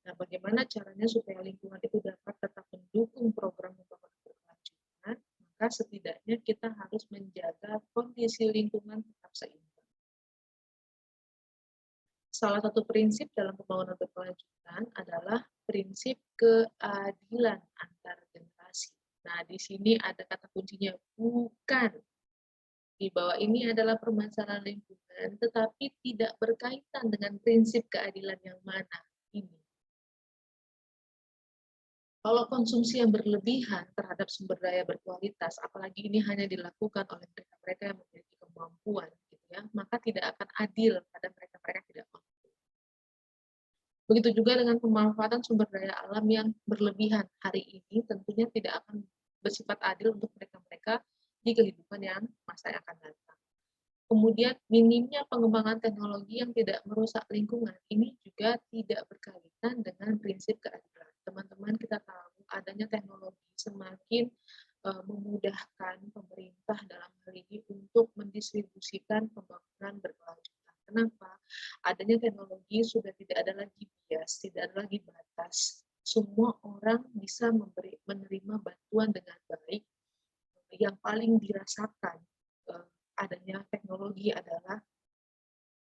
Speaker 1: Nah, bagaimana caranya supaya lingkungan itu dapat tetap mendukung program pembangunan berkelanjutan? Maka setidaknya kita harus menjaga kondisi lingkungan tetap seimbang. Salah satu prinsip dalam pembangunan berkelanjutan adalah prinsip keadilan antar generasi. Nah, di sini ada kata kuncinya bukan. Di bawah ini adalah permasalahan lingkungan, tetapi tidak berkaitan dengan prinsip keadilan yang mana ini. Kalau konsumsi yang berlebihan terhadap sumber daya berkualitas, apalagi ini hanya dilakukan oleh mereka-mereka yang memiliki kemampuan, gitu ya, maka tidak akan adil pada mereka-mereka yang tidak mampu. Begitu juga dengan pemanfaatan sumber daya alam yang berlebihan hari ini tentunya tidak akan bersifat adil untuk mereka-mereka di kehidupan yang masa yang akan datang. Kemudian minimnya pengembangan teknologi yang tidak merusak lingkungan ini juga tidak berkaitan dengan prinsip keadilan. Teman-teman kita tahu adanya teknologi semakin memudahkan pemerintah dalam hal ini untuk mendistribusikan pembangunan berkelanjutan. Kenapa? Adanya teknologi sudah tidak ada lagi bias, tidak ada lagi batas. Semua orang bisa menerima bantuan dengan baik. Yang paling dirasakan adanya teknologi adalah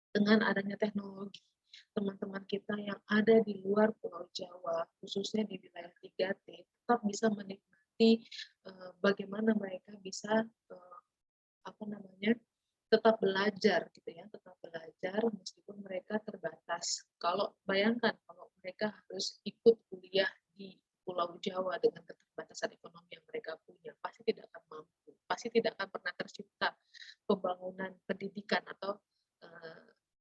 Speaker 1: dengan adanya teknologi, teman-teman kita yang ada di luar Pulau Jawa, khususnya di wilayah 3T, tetap bisa menikmati bagaimana mereka bisa apa namanya tetap belajar gitu ya, tetap belajar meskipun mereka terbatas. Kalau bayangkan kalau mereka harus ikut kuliah di Pulau Jawa dengan keterbatasan ekonomi yang mereka punya, pasti tidak akan mampu, pasti tidak akan pernah tercipta pembangunan pendidikan atau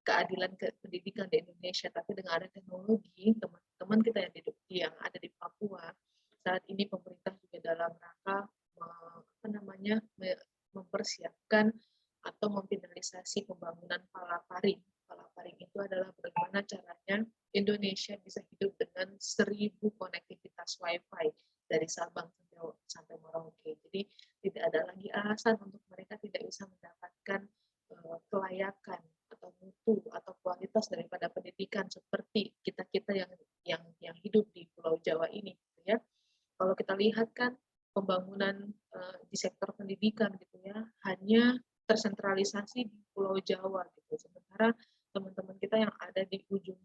Speaker 1: keadilan pendidikan di Indonesia. Tapi dengan ada teknologi, teman-teman kita yang ada di Papua saat ini pemerintah juga dalam rangka mempersiapkan atau memfinalisasi pembangunan Palaparing. Palaparing itu adalah bagaimana caranya Indonesia bisa hidup dengan 1.000 konektivitas Wi-Fi dari Sabang sampai Merauke. Jadi tidak ada lagi alasan untuk mereka tidak bisa mendapatkan kelayakan atau mutu atau kualitas daripada pendidikan seperti kita-kita yang hidup di Pulau Jawa ini, gitu ya. Kalau kita lihat kan pembangunan di sektor pendidikan gitu ya hanya tersentralisasi di Pulau Jawa gitu. Sementara teman-teman kita yang ada di ujung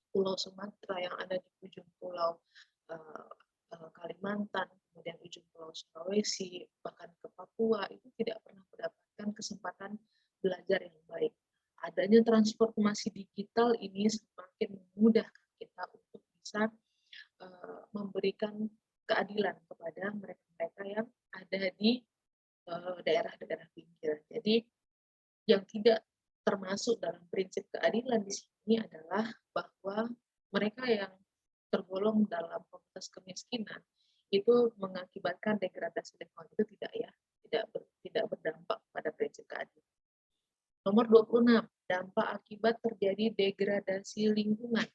Speaker 1: Pulau Sumatera, yang ada di ujung Pulau Kalimantan, kemudian ujung Pulau Sulawesi, bahkan ke Papua itu tidak pernah mendapatkan kesempatan belajar yang baik. Adanya transformasi digital ini semakin memudahkan kita untuk bisa memberikan keadilan kepada mereka-mereka yang ada di daerah-daerah pinggir. Jadi yang tidak termasuk dalam prinsip keadilan di sini adalah bahwa mereka yang tergolong dalam komunitas kemiskinan itu mengakibatkan degradasi lingkungan itu tidak ya, tidak berdampak pada prinsip keadilan. Nomor 26, dampak akibat terjadi degradasi lingkungan.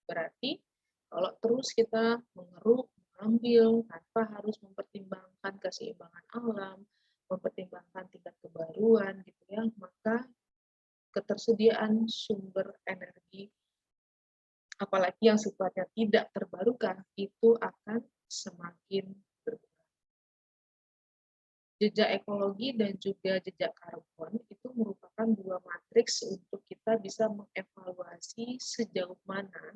Speaker 1: Berarti kalau terus kita mengeruk, mengambil tanpa harus mempertimbangkan keseimbangan alam, mempertimbangkan tingkat kebaruan gitu ya, maka ketersediaan sumber energi apalagi yang sifatnya tidak terbarukan itu akan semakin berkurang. Jejak ekologi dan juga jejak karbon itu merupakan dua matriks untuk kita bisa mengevaluasi sejauh mana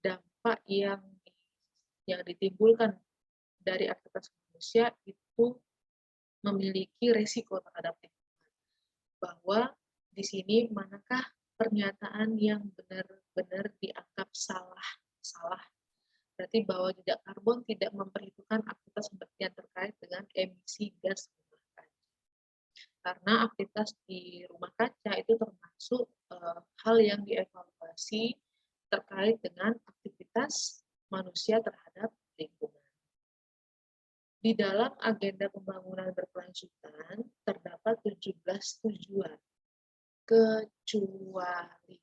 Speaker 1: dampak yang ditimbulkan dari aktivitas manusia itu memiliki resiko terhadap lingkungan. Bahwa di sini manakah pernyataan yang benar-benar dianggap salah. Berarti bahwa jejak karbon tidak memperhitungkan aktivitas yang terkait dengan emisi gas rumah kaca. Karena aktivitas di rumah kaca itu termasuk hal yang dievaluasi terkait dengan aktivitas manusia terhadap lingkungan. Di dalam agenda pembangunan berkelanjutan terdapat 17 tujuan, kecuali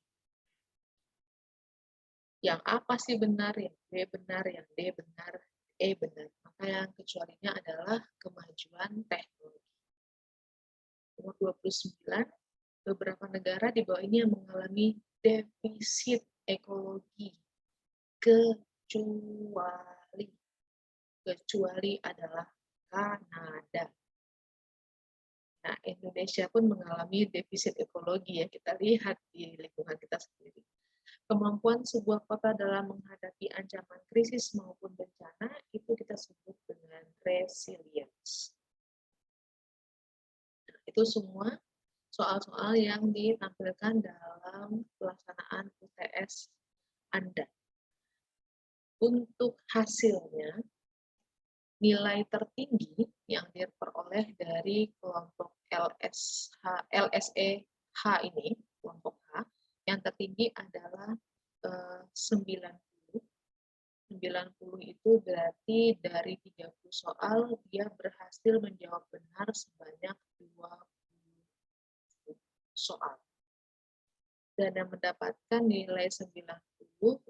Speaker 1: yang apa sih benar, yang B benar, yang D benar, E benar. Maka yang kecualinya adalah kemajuan teknologi. Nomor 29, beberapa negara di bawah ini yang mengalami defisit ekologi, kecuali adalah Kanada. Nah, Indonesia pun mengalami defisit ekologi ya, kita lihat di lingkungan kita sendiri. Kemampuan sebuah kota dalam menghadapi ancaman krisis maupun bencana itu kita sebut dengan resilience. Nah, itu semua soal-soal yang ditampilkan dalam pelaksanaan UTS Anda. Untuk hasilnya nilai tertinggi yang diperoleh dari kelompok LSEH ini, kelompok H, yang tertinggi adalah 90. 90 itu berarti dari 30 soal dia berhasil menjawab benar sebanyak 20 soal. Dan yang mendapatkan nilai 90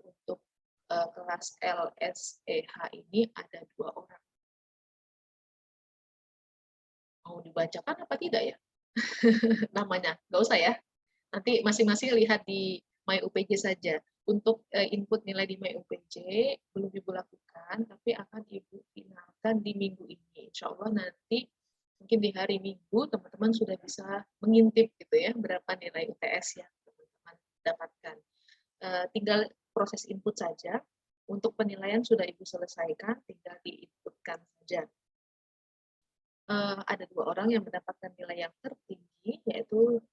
Speaker 1: untuk kelas LSEH ini ada 2 orang. Mau dibacakan apa tidak ya? Namanya, nggak usah ya. Nanti masing-masing lihat di MyUPJ saja. Untuk input nilai di MyUPJ belum Ibu lakukan, tapi akan Ibu finalkan di minggu ini. Insya Allah nanti mungkin di hari Minggu teman-teman sudah bisa mengintip gitu ya berapa nilai UTS yang teman-teman dapatkan. Tinggal proses input saja. Untuk penilaian sudah Ibu selesaikan, tinggal diinputkan saja. Ada 2 orang yang mendapatkan nilai yang tertinggi, yaitu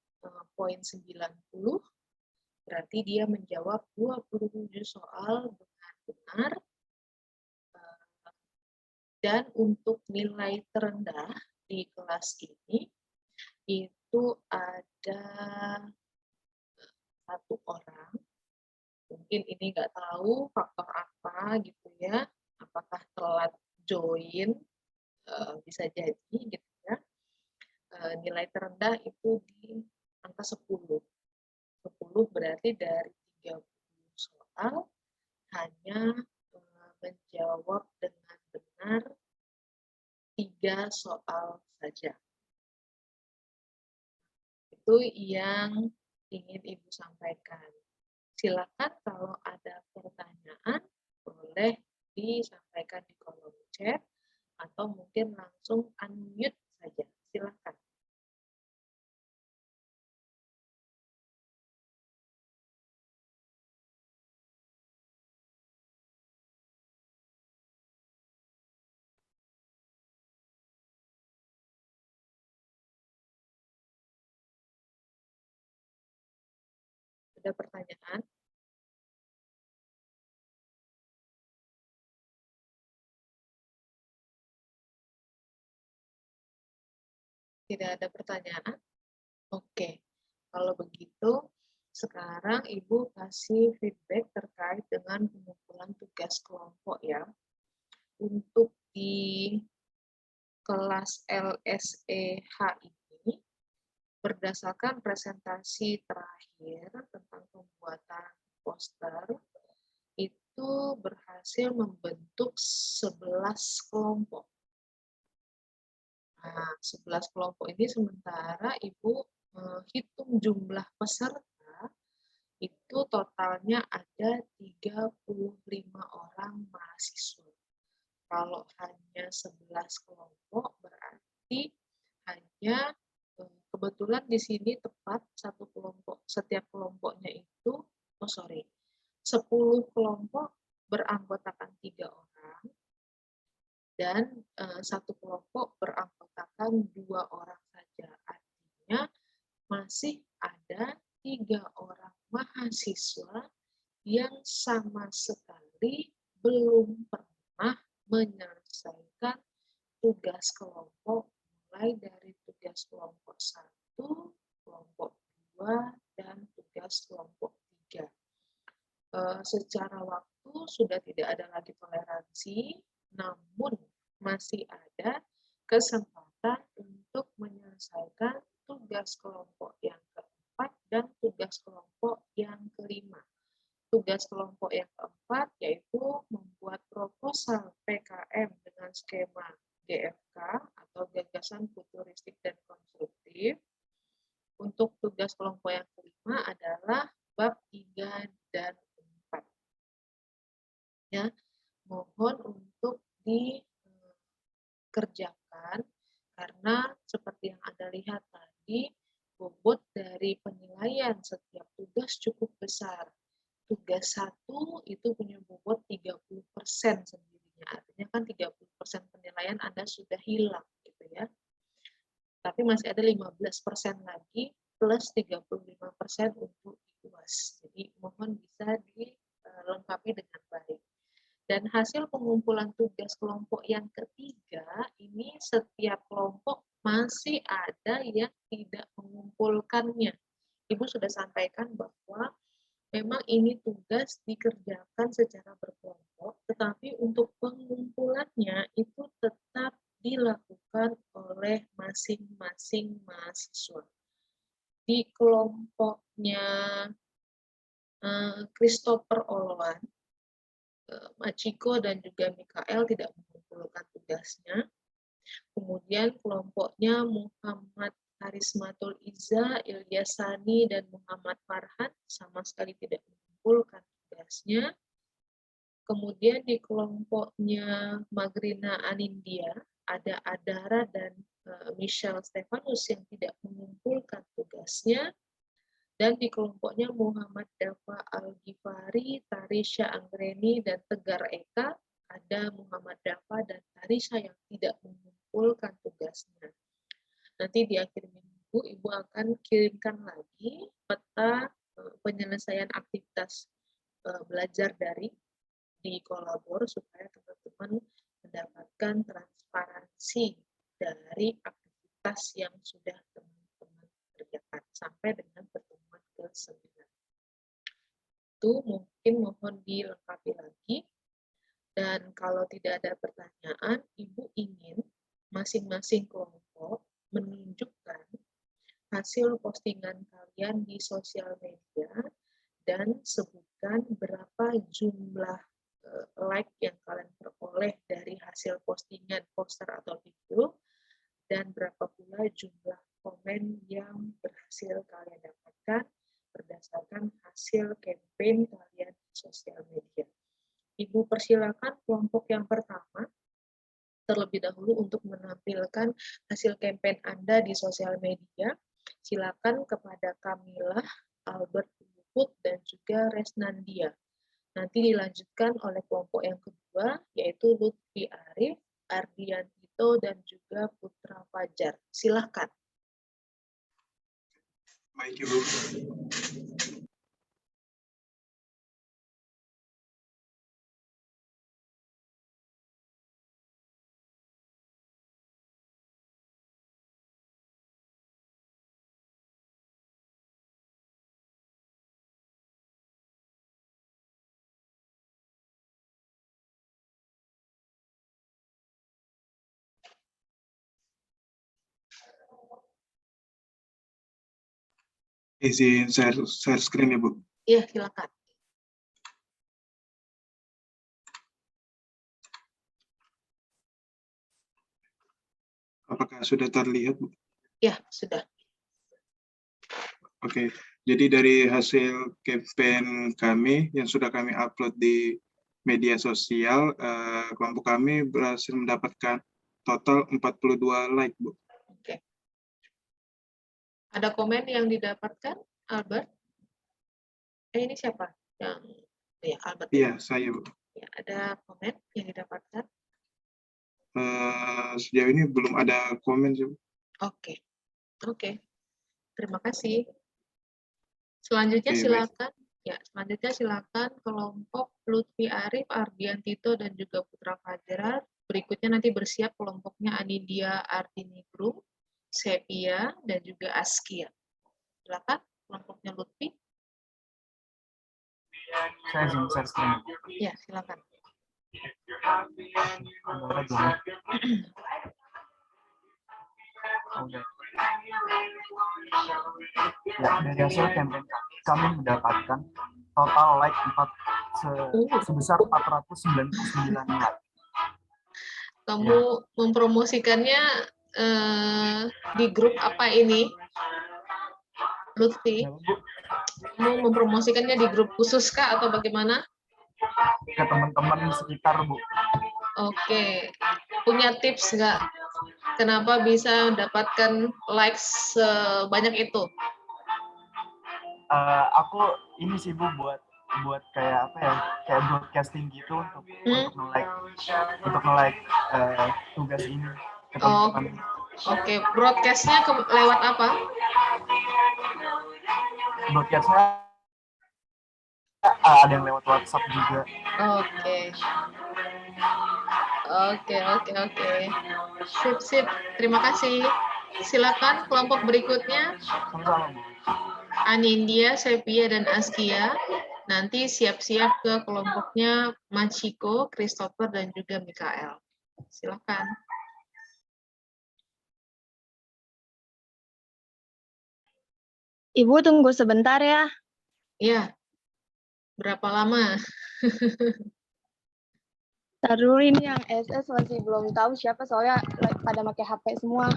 Speaker 1: poin 90, berarti dia menjawab 27 soal dengan benar. Dan untuk nilai terendah di kelas ini, itu ada 1 orang. Mungkin ini nggak tahu faktor apa gitu ya, apakah telat join, bisa jadi gitu ya. Nilai terendah itu di angka 10. 10 berarti dari 30 soal hanya menjawab dengan benar 3 soal saja. Itu yang ingin Ibu sampaikan. Silakan kalau ada pertanyaan boleh disampaikan di kolom chat atau mungkin langsung unmute saja. Silakan. Ada pertanyaan? Tidak ada pertanyaan? Oke. Kalau begitu, sekarang Ibu kasih feedback terkait dengan pengumpulan tugas kelompok ya. Untuk di kelas LSEH ini, berdasarkan presentasi terakhir tentang pembuatan poster, itu berhasil membentuk 11 kelompok. Nah, 11 kelompok ini sementara Ibu hitung jumlah peserta, itu totalnya ada 35 orang mahasiswa. Kalau hanya 11 kelompok berarti hanya kebetulan di sini tepat satu kelompok, setiap kelompoknya itu, 10 kelompok beranggotakan 3 orang, dan satu kelompok beranggotakan 2 orang saja. Artinya masih ada 3 orang mahasiswa yang sama sekali belum pernah menyelesaikan tugas kelompok, mulai dari tugas kelompok 1, kelompok 2, dan tugas kelompok 3. Secara waktu sudah tidak ada lagi toleransi, namun masih ada kesempatan untuk menyelesaikan tugas kelompok yang keempat dan tugas kelompok yang kelima. Tugas kelompok yang keempat yaitu membuat proposal PKM dengan skema GFK atau gagasan futuristik dan konstruktif. Untuk tugas kelompok yang kelima adalah bab 3 dan 4. Ya, mohon untuk dikerjakan karena seperti yang Anda lihat tadi, bobot dari penilaian setiap tugas cukup besar. Tugas 1 itu punya bobot 30% sendirinya. Artinya kan 30% penilaian Anda sudah hilang gitu ya. Tapi masih ada 15% lagi plus 35% untuk UAS. Jadi mohon bisa dilengkapi dengan baik. Dan Dan hasil pengumpulan tugas kelompok yang ketiga, ini setiap kelompok masih ada yang tidak mengumpulkannya. Ibu sudah sampaikan bahwa memang ini tugas dikerjakan secara berkelompok, tetapi untuk pengumpulannya itu tetap dilakukan oleh masing-masing mahasiswa. Di kelompoknya Christopher Oloan, Machiko dan juga Mikael tidak mengumpulkan tugasnya. Kemudian kelompoknya Muhammad Karismatul Iza, Ilyasani, dan Muhammad Farhan sama sekali tidak mengumpulkan tugasnya. Kemudian di kelompoknya Magrina Anindya, ada Adara dan Michelle Stefanus yang tidak mengumpulkan tugasnya. Dan di kelompoknya Muhammad Dafa Al-Ghifari, Tarisha Anggreni, dan Tegar Eka, ada Muhammad Dafa dan Tarisha yang tidak mengumpulkan tugasnya. Nanti di akhir minggu, Ibu akan kirimkan lagi peta penyelesaian aktivitas belajar daring di Kolabor supaya teman-teman mendapatkan transparansi dari aktivitas yang sudah teman-teman kerjakan sampai dengan pertemuan ke-9. Itu mungkin mohon dilengkapi lagi. Dan kalau tidak ada pertanyaan, Ibu ingin masing-masing kelompok menunjukkan hasil postingan kalian di sosial media dan sebutkan berapa jumlah like yang kalian peroleh dari hasil postingan poster atau video dan berapa pula jumlah komen yang berhasil kalian dapatkan berdasarkan hasil campaign kalian di sosial media. Ibu persilakan kelompok yang pertama terlebih dahulu untuk menampilkan hasil campaign Anda di sosial media. Silakan kepada Kamilah, Albert Luhut, dan juga Resnandia. Nanti dilanjutkan oleh kelompok yang kedua, yaitu Lutfi Arif, Ardian Tito, dan juga Putra Fajar. Silakan.
Speaker 3: Baik, Ibu. Izin share screen, Ibu.
Speaker 1: Iya, silakan.
Speaker 3: Apakah sudah terlihat, Bu?
Speaker 1: Ya, sudah.
Speaker 3: Oke, jadi dari hasil campaign kami yang sudah kami upload di media sosial, kelompok kami berhasil mendapatkan total 42 like, Bu.
Speaker 1: Oke. Ada komen yang didapatkan, Albert? Ini siapa? Yang ya, Albert.
Speaker 3: Iya, saya, Bu.
Speaker 1: Ya, ada komen yang didapatkan?
Speaker 3: Sejauh ini belum ada komen, Bu.
Speaker 1: Oke. Oke. Terima kasih. Selanjutnya
Speaker 3: Oke,
Speaker 1: silakan. Ya, selanjutnya silakan kelompok Lutfi Arif, Ardian Tito, dan juga Putra Fajar. Berikutnya nanti bersiap kelompoknya Anidia Ardini Group, Sepia, dan juga Askia. Silakan kelompoknya Lutfi.
Speaker 4: Saya izin share screen.
Speaker 1: Ya, silakan.
Speaker 4: Ya, dari hasil campaign kami mendapatkan total like sebesar 499 like.
Speaker 1: Kamu mempromosikannya di grup apa ini, Lutfi?
Speaker 4: Ya, Bu,
Speaker 1: Kamu mempromosikannya di grup khusus kah atau bagaimana?
Speaker 4: ke teman-teman sekitar, Bu.
Speaker 1: Oke, punya tips nggak? Kenapa bisa mendapatkan likes sebanyak itu?
Speaker 4: Aku ini sih, Bu, buat kayak apa ya, kayak broadcasting gitu untuk nge-like tugas ini ke teman-teman.
Speaker 1: Oke, broadcastnya lewat apa?
Speaker 4: Broadcastnya ada yang lewat WhatsApp juga.
Speaker 1: Oke. Oke, oke, oke. Sip, sip. Terima kasih. Silakan kelompok berikutnya.
Speaker 4: Sama-sama, Bu.
Speaker 1: Anindya, Sepia, dan Askia. Nanti siap-siap ke kelompoknya Machiko, Christopher, dan juga Mikael. Silakan.
Speaker 2: Ibu tunggu sebentar ya.
Speaker 1: Iya. Berapa lama?
Speaker 2: Ntar dulu ini yang SS masih belum tahu siapa soalnya pada pakai HP semua.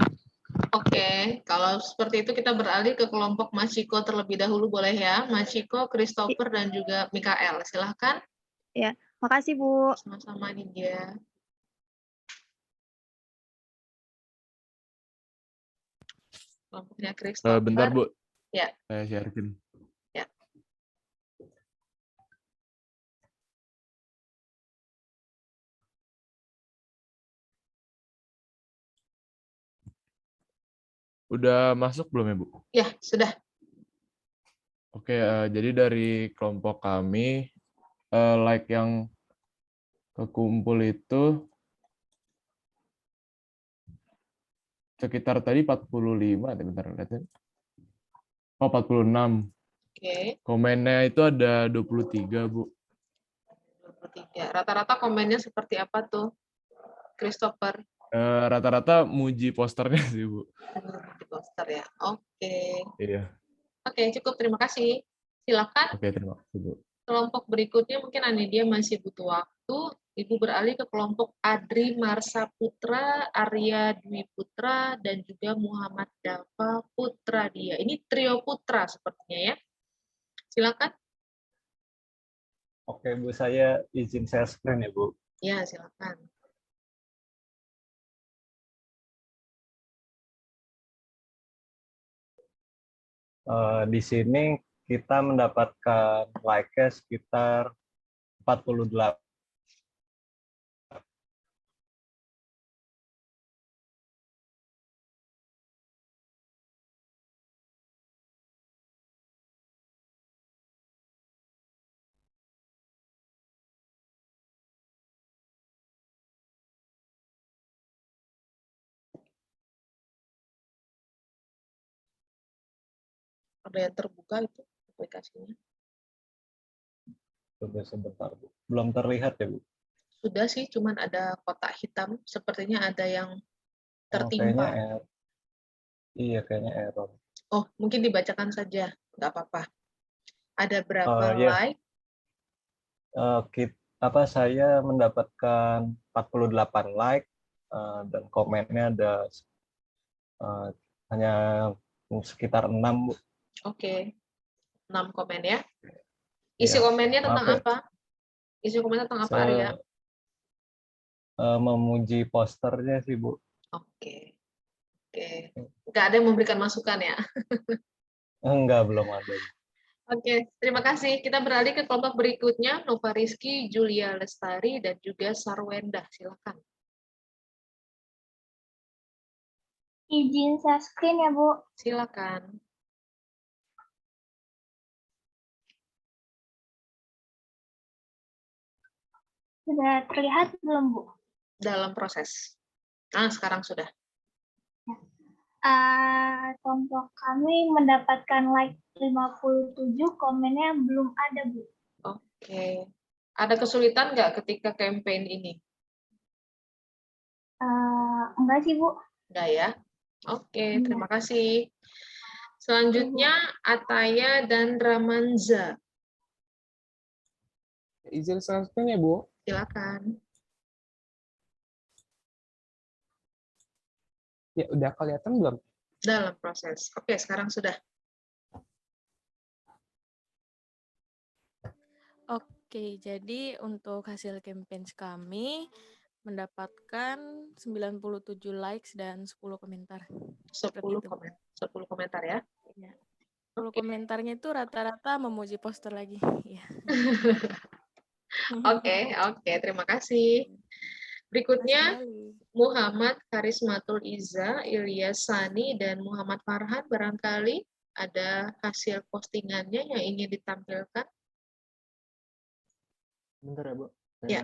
Speaker 1: Oke, kalau seperti itu kita beralih ke kelompok Machiko terlebih dahulu boleh ya. Machiko, Christopher, dan juga Mikael. Silahkan.
Speaker 2: Ya, makasih Bu.
Speaker 1: Sama-sama Nindya. Kelompoknya Christopher.
Speaker 5: Bentar, Bu.
Speaker 1: Ya.
Speaker 5: Saya sharein.
Speaker 1: Ya.
Speaker 5: Udah masuk belum ya, Bu?
Speaker 1: Ya, sudah.
Speaker 5: Oke, jadi dari kelompok kami, like yang kekumpul itu sekitar tadi 45, bentar lihatin. Oh, 46.
Speaker 1: Oke.
Speaker 5: Komennya itu ada 23, Bu.
Speaker 1: 23. Rata-rata komennya seperti apa tuh, Christopher?
Speaker 5: Rata-rata muji posternya sih, Bu.
Speaker 1: Di poster ya. Oke.
Speaker 5: Iya.
Speaker 1: Oke, cukup. Terima kasih. Silakan.
Speaker 5: Oke, terima kasih, Bu.
Speaker 1: Kelompok berikutnya mungkin Anidia masih butuh waktu. Ibu beralih ke kelompok Adri Marsa Putra, Arya Dwi Putra, dan juga Muhammad Dava Putra dia. Ini trio putra sepertinya ya. Silakan.
Speaker 6: Oke, Bu, saya izin share screen ya, Bu.
Speaker 1: Ya, silakan.
Speaker 6: Di sini kita mendapatkan like-nya sekitar 48.
Speaker 1: Ada yang terbuka itu aplikasinya?
Speaker 6: Coba sebentar, Bu. Belum terlihat ya, Bu?
Speaker 1: Sudah sih, cuman ada kotak hitam. Sepertinya ada yang
Speaker 6: Oh, kayaknya
Speaker 1: tertimpa.
Speaker 6: iya, kayaknya error.
Speaker 1: Oh, mungkin dibacakan saja. Nggak apa-apa. Ada berapa
Speaker 6: Ya,
Speaker 1: like?
Speaker 6: saya mendapatkan 48 like dan komennya ada hanya sekitar 6, Bu.
Speaker 1: Oke. 6 komen ya. Isi
Speaker 6: Ya,
Speaker 1: komennya tentang
Speaker 6: maaf ya.
Speaker 1: apa? Isi komennya tentang apa, Arya?
Speaker 6: Saya memuji posternya sih, Bu.
Speaker 1: Oke. Oke. Nggak ada yang memberikan masukan ya?
Speaker 6: Enggak, belum ada.
Speaker 1: Oke, terima kasih. Kita beralih ke kelompok berikutnya, Nova Rizky, Julia Lestari, dan juga Sarwenda. Silakan.
Speaker 2: Izin share screen ya Bu.
Speaker 1: Silakan.
Speaker 2: Sudah terlihat belum Bu?
Speaker 1: Dalam proses. Nah, sekarang sudah.
Speaker 2: Kelompok kami mendapatkan like 57, komennya belum ada Bu.
Speaker 1: Oke. Ada kesulitan nggak ketika campaign ini?
Speaker 2: Enggak sih Bu.
Speaker 1: Enggak ya? Oke, terima kasih. Selanjutnya, Ataya dan Ramanza.
Speaker 7: Izin selanjutnya, Bu.
Speaker 1: Silakan.
Speaker 7: Ya, udah kelihatan belum?
Speaker 1: Dalam proses. Oke, sekarang sudah.
Speaker 8: Oke, jadi untuk hasil campaign kami mendapatkan 97 likes dan 10 komentar.
Speaker 1: 10 komentar ya.
Speaker 8: Ya. 10 komentarnya itu rata-rata memuji poster lagi. Ya.
Speaker 1: Oke, terima kasih. Berikutnya, Muhammad Karismatul Iza, Ilyas Sani, dan Muhammad Farhan. Barangkali ada hasil postingannya yang ingin ditampilkan.
Speaker 6: Bentar ya, Bu.
Speaker 1: Ya.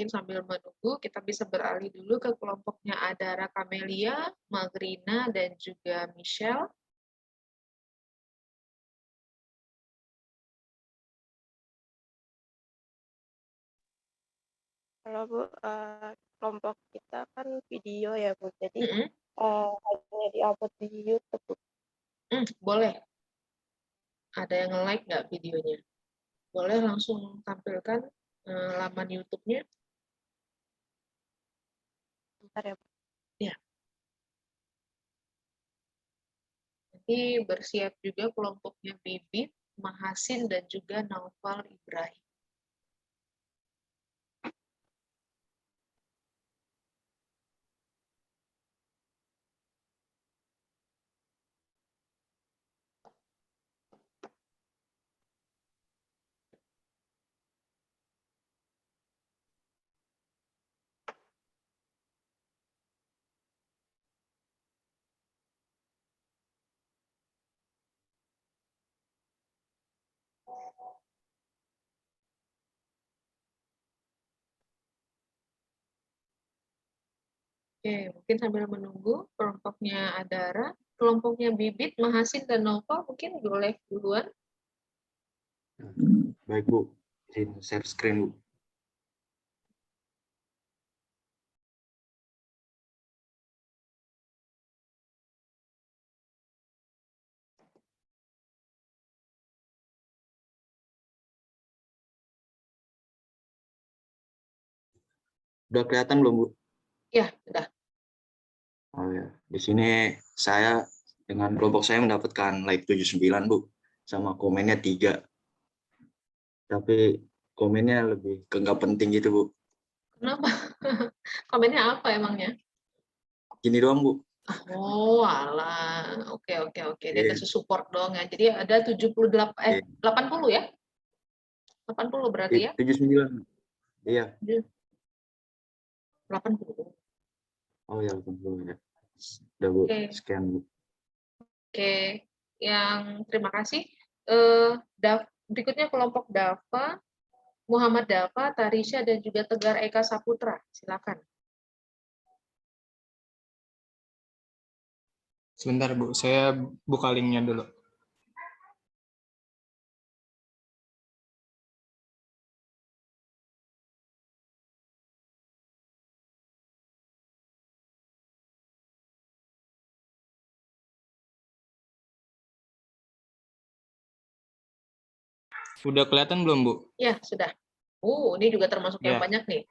Speaker 1: Mungkin sambil menunggu, kita bisa beralih dulu ke kelompoknya Adara Kamelia, Magrina, dan juga Michelle.
Speaker 9: Kalau Bu, kelompok kita kan video ya Bu, jadi
Speaker 1: Mm-mm.
Speaker 9: hanya di-upload di YouTube Bu.
Speaker 1: Boleh. Ada yang nge-like nggak videonya? Boleh langsung tampilkan laman YouTube-nya.
Speaker 9: Bentar ya Bu.
Speaker 1: Ya. Nanti bersiap juga kelompoknya Bibit, Mahasin, dan juga Naufal Ibrahim. Oke, mungkin sambil menunggu kelompoknya Adara, kelompoknya Bibit, Mahasin, dan Naufal mungkin boleh duluan.
Speaker 10: Baik Bu, izin share screen Bu. Udah kelihatan belum Bu?
Speaker 1: Ya, udah.
Speaker 10: Oh ya, di sini saya dengan kelompok saya mendapatkan like 79 Bu, sama komennya 3. Tapi komennya lebih ke nggak penting gitu Bu.
Speaker 1: Kenapa? Komennya apa emangnya?
Speaker 10: Gini doang Bu.
Speaker 1: Oh, alah. Oke. Dia
Speaker 10: Iya.
Speaker 1: kasih support dong ya. Jadi ada 78, 80 ya? 80 berarti ya?
Speaker 10: 79. Iya.
Speaker 1: 80.
Speaker 10: Oh ya, 80 ya. Udah Bu,
Speaker 1: Oke.
Speaker 10: sekian Bu.
Speaker 1: Oke, yang terima kasih. Berikutnya kelompok Dava, Muhammad Dava, Tarisha, dan juga Tegar Eka Saputra. Silakan.
Speaker 11: Sebentar Bu, saya buka linknya dulu. Udah kelihatan belum Bu?
Speaker 1: Ya, sudah. Ini juga termasuk yang
Speaker 11: Ya.
Speaker 1: banyak nih.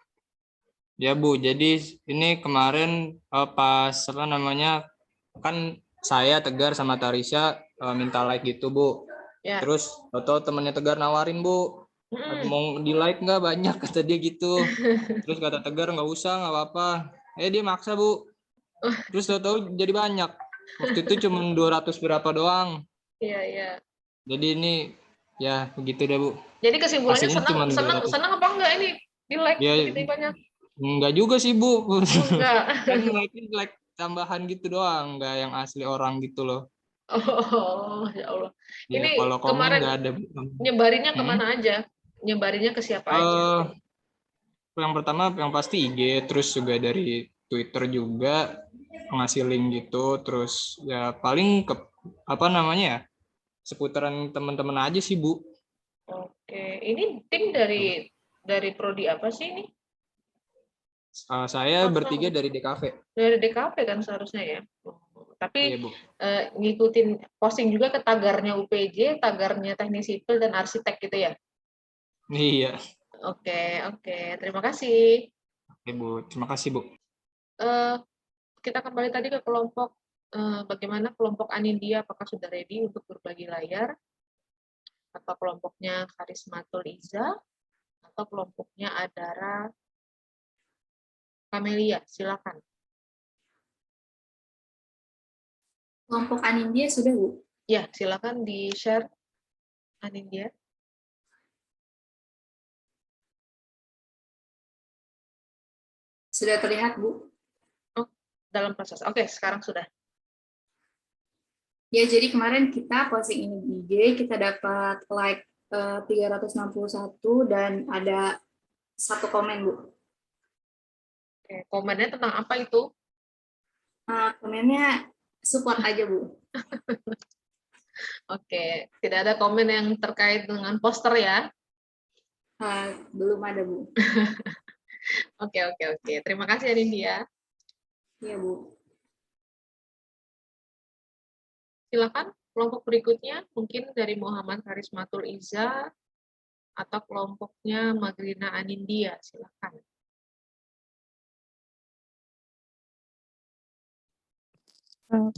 Speaker 11: Ya Bu, jadi ini kemarin pas apa namanya, kan saya Tegar sama Tarisha minta like gitu Bu.
Speaker 1: Ya.
Speaker 11: Terus atau temennya Tegar nawarin Bu, mau di like nggak, banyak kata dia gitu. Terus kata Tegar nggak usah, nggak apa-apa. Dia maksa Bu. Terus tahu jadi banyak. Waktu itu cuma 200 berapa doang.
Speaker 1: Iya.
Speaker 11: Jadi ini ya begitu deh Bu.
Speaker 1: Jadi kesimpulannya
Speaker 11: Aslinya
Speaker 1: senang apa enggak ini di like
Speaker 11: ya,
Speaker 1: begitu banyak?
Speaker 11: enggak juga sih Bu.
Speaker 1: Enggak.
Speaker 11: Kan like tambahan gitu doang, enggak yang asli orang gitu loh.
Speaker 1: Oh, ya Allah.
Speaker 11: Ya,
Speaker 1: Ini
Speaker 11: kalau komen
Speaker 1: kemarin
Speaker 11: enggak ada.
Speaker 1: nyebarinnya kemana aja? Nyebarinnya ke siapa aja?
Speaker 11: Yang pertama yang pasti IG, terus juga dari Twitter juga ngasih link gitu, terus ya paling ke apa namanya ya, seputaran teman-teman aja sih Bu.
Speaker 1: Oke, ini tim dari prodi apa sih ini?
Speaker 11: Saya bertiga dari DKV.
Speaker 1: Dari DKV kan seharusnya ya. Tapi
Speaker 11: Iya, Bu.
Speaker 1: ngikutin posting juga ke tagarnya UPJ, tagarnya teknik sipil dan arsitek gitu ya.
Speaker 11: Iya.
Speaker 1: Oke. Terima kasih.
Speaker 11: Oke Bu, terima kasih Bu.
Speaker 1: Kita kembali tadi ke kelompok, bagaimana kelompok Anindya, apakah sudah ready untuk berbagi layar? Atau kelompoknya Karismatul Iza? Atau kelompoknya Adara Kamelia? Silakan.
Speaker 12: Kelompok Anindya sudah Bu?
Speaker 1: Ya, silakan di-share Anindya.
Speaker 12: Sudah terlihat Bu?
Speaker 1: Dalam proses. Oke, sekarang sudah.
Speaker 12: Ya, jadi kemarin kita posting ini di IG, kita dapat like 361 dan ada 1 komen Bu.
Speaker 1: Oke, komennya tentang apa itu?
Speaker 12: Komennya support aja, Bu.
Speaker 1: Oke, tidak ada komen yang terkait dengan poster ya?
Speaker 12: Belum ada, Bu.
Speaker 1: Oke. Terima kasih ya, Nindya.
Speaker 12: Iya, Bu.
Speaker 1: Silakan kelompok berikutnya, mungkin dari Muhammad Karismatul Iza atau kelompoknya Magrina Anindya. Silakan.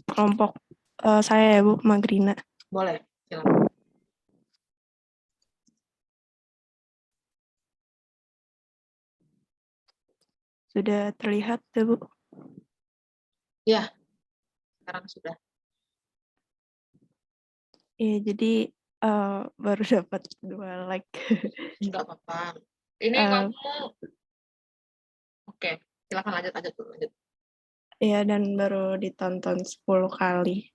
Speaker 8: Kelompok saya ya Bu, Magrina.
Speaker 1: Boleh, silakan.
Speaker 8: Sudah terlihat ya Bu?
Speaker 1: Ya, sekarang sudah.
Speaker 8: Iya, jadi baru dapat 2 like.
Speaker 1: Enggak apa-apa. Ini kamu, oke, silakan lanjut dulu.
Speaker 8: Iya, dan baru ditonton 10 kali.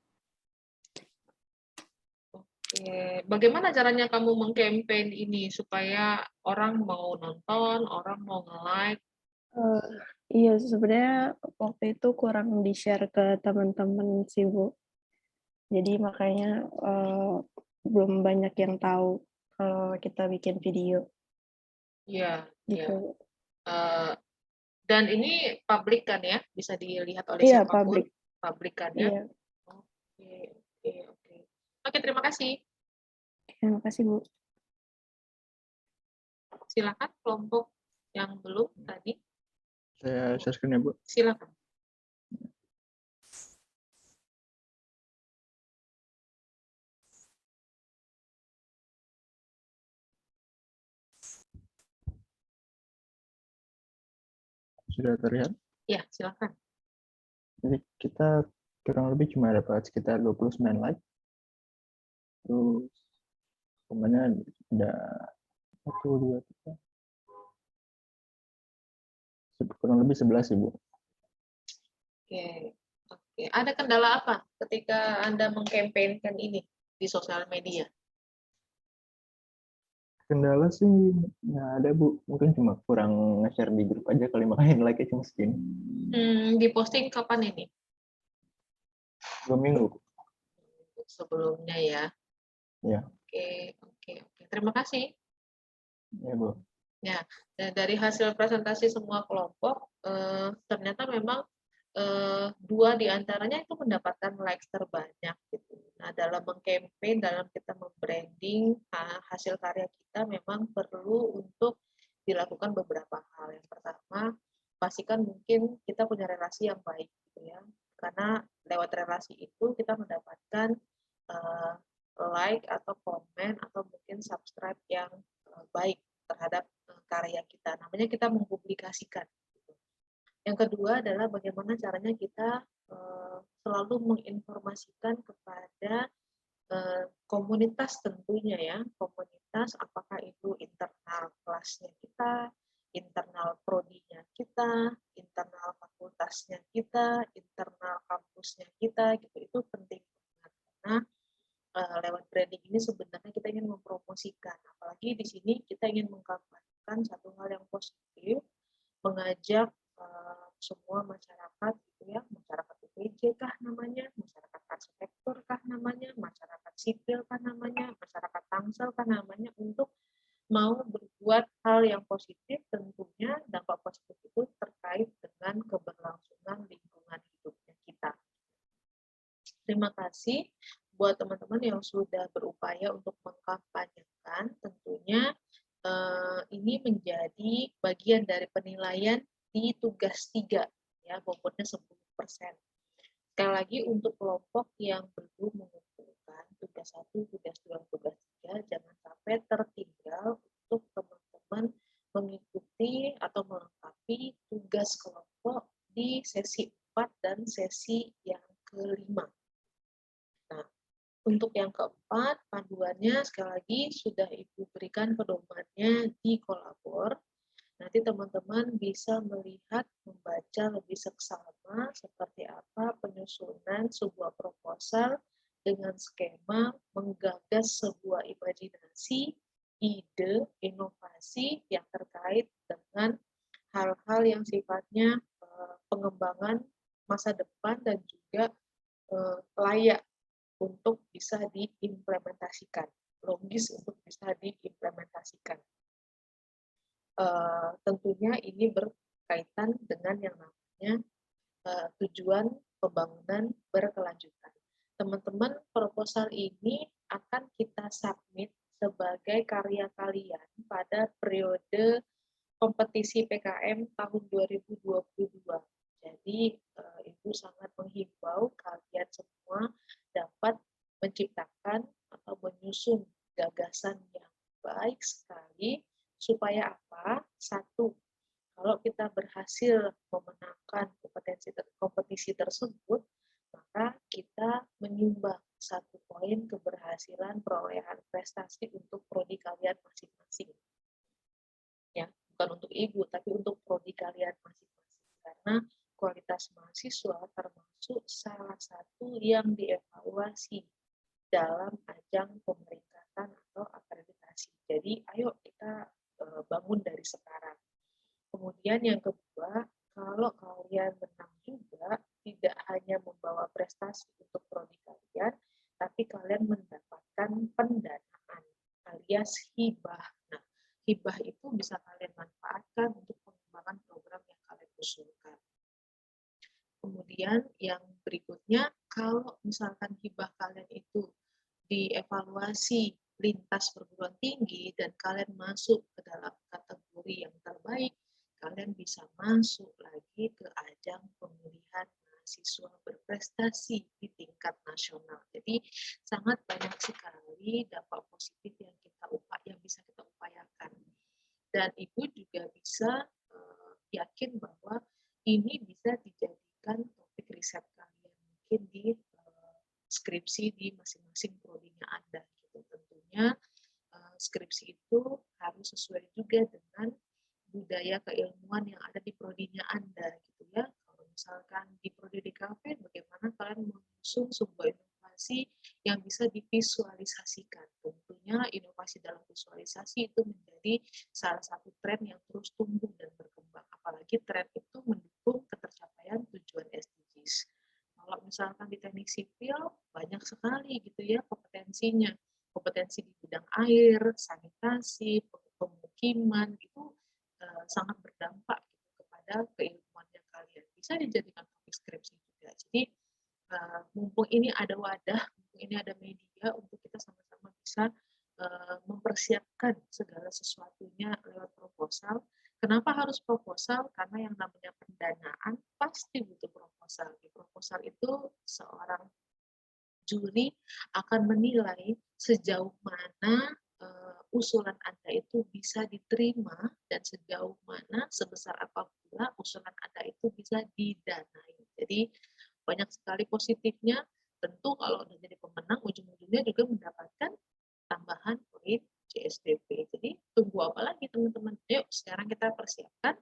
Speaker 1: Oke, bagaimana caranya kamu mengkampanye ini supaya orang mau nonton, orang mau nge-like?
Speaker 8: Iya, sebenarnya waktu itu kurang di-share ke teman-teman sih, Bu. Jadi makanya belum banyak yang tahu kalau kita bikin video.
Speaker 1: Iya,
Speaker 8: Gitu.
Speaker 1: Dan ini publik kan ya, bisa dilihat oleh
Speaker 8: Iya,
Speaker 1: siapapun. Publik kan ya.
Speaker 8: Iya.
Speaker 1: Oke, terima kasih.
Speaker 8: Terima kasih, Bu.
Speaker 1: Silakan kelompok yang belum tadi.
Speaker 6: Saya share screen ya, Bu.
Speaker 1: Silakan.
Speaker 6: Sudah terlihat?
Speaker 1: Ya, silakan.
Speaker 6: Jadi kita kurang lebih cuma dapat sekitar 29 like. Terus komennya ada 1, 2, 3. Kurang lebih 11 Ibu.
Speaker 1: Oke. Ada kendala apa ketika Anda mengkampanyekan ini di sosial media?
Speaker 6: Kendala sih nggak ada, Bu. Mungkin cuma kurang nge-share di grup aja kali, makanya like-nya cuma segini.
Speaker 1: Diposting kapan ini?
Speaker 6: 2 minggu.
Speaker 1: Sebelumnya ya.
Speaker 6: Ya.
Speaker 1: Oke. Terima kasih.
Speaker 6: Ya, Bu.
Speaker 1: Ya, dari hasil presentasi semua kelompok, ternyata memang 2 di antaranya itu mendapatkan likes terbanyak gitu. Nah, dalam mengkampanye, dalam kita membranding hasil karya kita memang perlu untuk dilakukan beberapa hal. Yang pertama, pastikan mungkin kita punya relasi yang baik gitu ya. Karena lewat relasi itu kita mendapatkan like atau komen atau mungkin subscribe yang baik terhadap karya kita. Namanya kita mempublikasikan. Yang kedua adalah bagaimana caranya kita selalu menginformasikan kepada komunitas tentunya ya, komunitas apakah itu internal kelasnya kita, internal prodinya kita, internal fakultasnya kita, internal kampusnya kita, gitu. Itu penting banget karena lewat branding ini sebenarnya kita ingin mempromosikan, apalagi di sini kita ingin mengkampanyekan satu hal yang positif, mengajak semua masyarakat gitu ya, masyarakat UPJ kah namanya, masyarakat arsitektur kah namanya, masyarakat sipil kah namanya, masyarakat Tangsel kah namanya, untuk mau berbuat hal yang positif. Tentunya dampak positif itu terkait dengan keberlangsungan lingkungan hidupnya kita. Terima kasih buat teman-teman yang sudah berupaya untuk mengkampanyekan. Tentunya ini menjadi bagian dari penilaian di tugas 3 ya, bobotnya 10%. Sekali lagi untuk kelompok yang belum mengumpulkan tugas 1, tugas 2, tugas 3, jangan sampai tertinggal untuk teman-teman mengikuti atau melengkapi tugas kelompok di sesi 4 dan sesi yang kelima. Nah, untuk yang keempat, panduannya sekali lagi sudah Ibu berikan pedomannya di Kolabor. Nanti teman-teman bisa melihat, membaca lebih seksama seperti apa penyusunan sebuah proposal dengan skema menggagas sebuah imajinasi, ide, inovasi yang terkait dengan hal-hal yang sifatnya pengembangan masa depan dan juga layak untuk bisa diimplementasikan, logis untuk bisa diimplementasikan. Tentunya ini berkaitan dengan yang namanya tujuan pembangunan berkelanjutan. Teman-teman, proposal ini akan kita submit sebagai karya kalian pada periode kompetisi PKM tahun 2022. Jadi, Ibu sangat menghimbau kalian semua dapat menciptakan atau menyusun gagasan yang baik sekali, supaya apa? Satu, kalau kita berhasil memenangkan kompetisi tersebut, maka kita menyumbang 1 poin keberhasilan perolehan prestasi untuk prodi kalian masing-masing. Ya, bukan untuk Ibu, tapi untuk prodi kalian masing-masing. Karena kualitas mahasiswa termasuk salah satu yang dievaluasi dalam ajang pemeringkatan atau akreditasi. Jadi, ayo kita bangun dari sekarang. Kemudian yang kedua, kalau kalian menang juga, tidak hanya membawa prestasi untuk prodi kalian, tapi kalian mendapatkan pendanaan alias hibah. Nah, hibah itu bisa kalian manfaatkan untuk pengembangan program yang kalian usulkan. Kemudian yang berikutnya, kalau misalkan hibah kalian itu dievaluasi lintas perguruan tinggi dan kalian masuk ke dalam kategori yang terbaik, kalian bisa masuk lagi ke ajang pemilihan mahasiswa berprestasi di tingkat nasional. Jadi sangat banyak sekali dampak positif yang bisa kita upayakan. Dan Ibu juga bisa yakin bahwa ini bisa dijadikan topik riset kalian mungkin di skripsi di masing-masing prodinya Anda. Gitu. Tentunya skripsi itu harus sesuai juga dengan budaya keilmuan yang ada di prodinya Anda, gitu ya. Kalau misalkan di prodi DKV, bagaimana kalian mengusung sebuah inovasi yang bisa divisualisasikan. Tentunya inovasi dalam visualisasi itu menjadi salah satu tren yang terus tumbuh dan berkembang. Apalagi tren itu mendukung ketercapaian tujuan SDGs. Kalau misalkan di teknik sipil, banyak sekali gitu ya kompetensinya. Kompetensi di bidang air, sanitasi, pemukiman, itu sangat berdampak gitu, kepada keilmuannya kalian. Bisa dijadikan topik skripsi juga. Jadi, mumpung ini ada wadah, mumpung ini ada media untuk kita sama-sama bisa mempersiapkan segala sesuatunya lewat proposal. Kenapa harus proposal? Karena yang namanya pendanaan pasti butuh proposal. Di proposal itu seorang juri akan menilai sejauh mana usulan Anda itu bisa diterima dan sejauh mana sebesar apa pula usulan Anda itu bisa didanai. Jadi banyak sekali positifnya. Tentu kalau udah jadi pemenang, ujung-ujungnya juga mendapatkan tambahan poin CSDP. Jadi tunggu apa lagi teman-teman? Yuk sekarang kita persiapkan.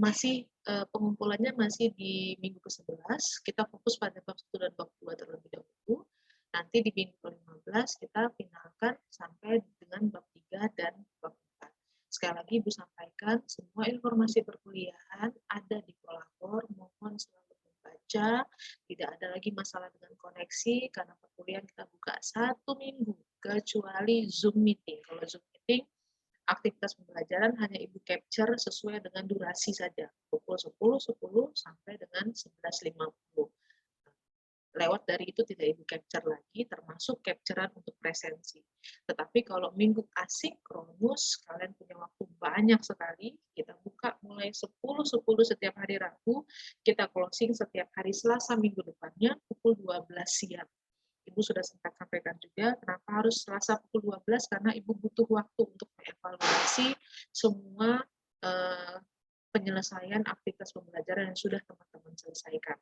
Speaker 1: Masih pengumpulannya masih di minggu ke-11. Kita fokus pada bab 1 dan bab 2 terlebih dahulu. Nanti di minggu ke-15 kita finalkan sampai dengan bab 3 dan bab 4. Sekali lagi Ibu sampaikan, semua informasi perkuliahan ada di Kolabor. Mohon selalu membaca. Tidak ada lagi masalah dengan koneksi, karena perkuliahan kita buka 1 minggu, kecuali Zoom meeting. Kalau Zoom meeting, aktivitas pembelajaran hanya Ibu capture sesuai dengan durasi saja, pukul 10.10 sampai dengan 11.50. Lewat dari itu tidak Ibu capture lagi, termasuk capturean untuk presensi. Tetapi kalau minggu asinkronus, kalian punya waktu banyak sekali, kita buka mulai 10.10 setiap hari Rabu, kita closing setiap hari Selasa minggu depannya, pukul 12 siang. Ibu sudah sempat sampaikan juga, kenapa harus Selasa pukul 12, karena Ibu butuh waktu untuk mengevaluasi semua penyelesaian aktivitas pembelajaran yang sudah teman-teman selesaikan.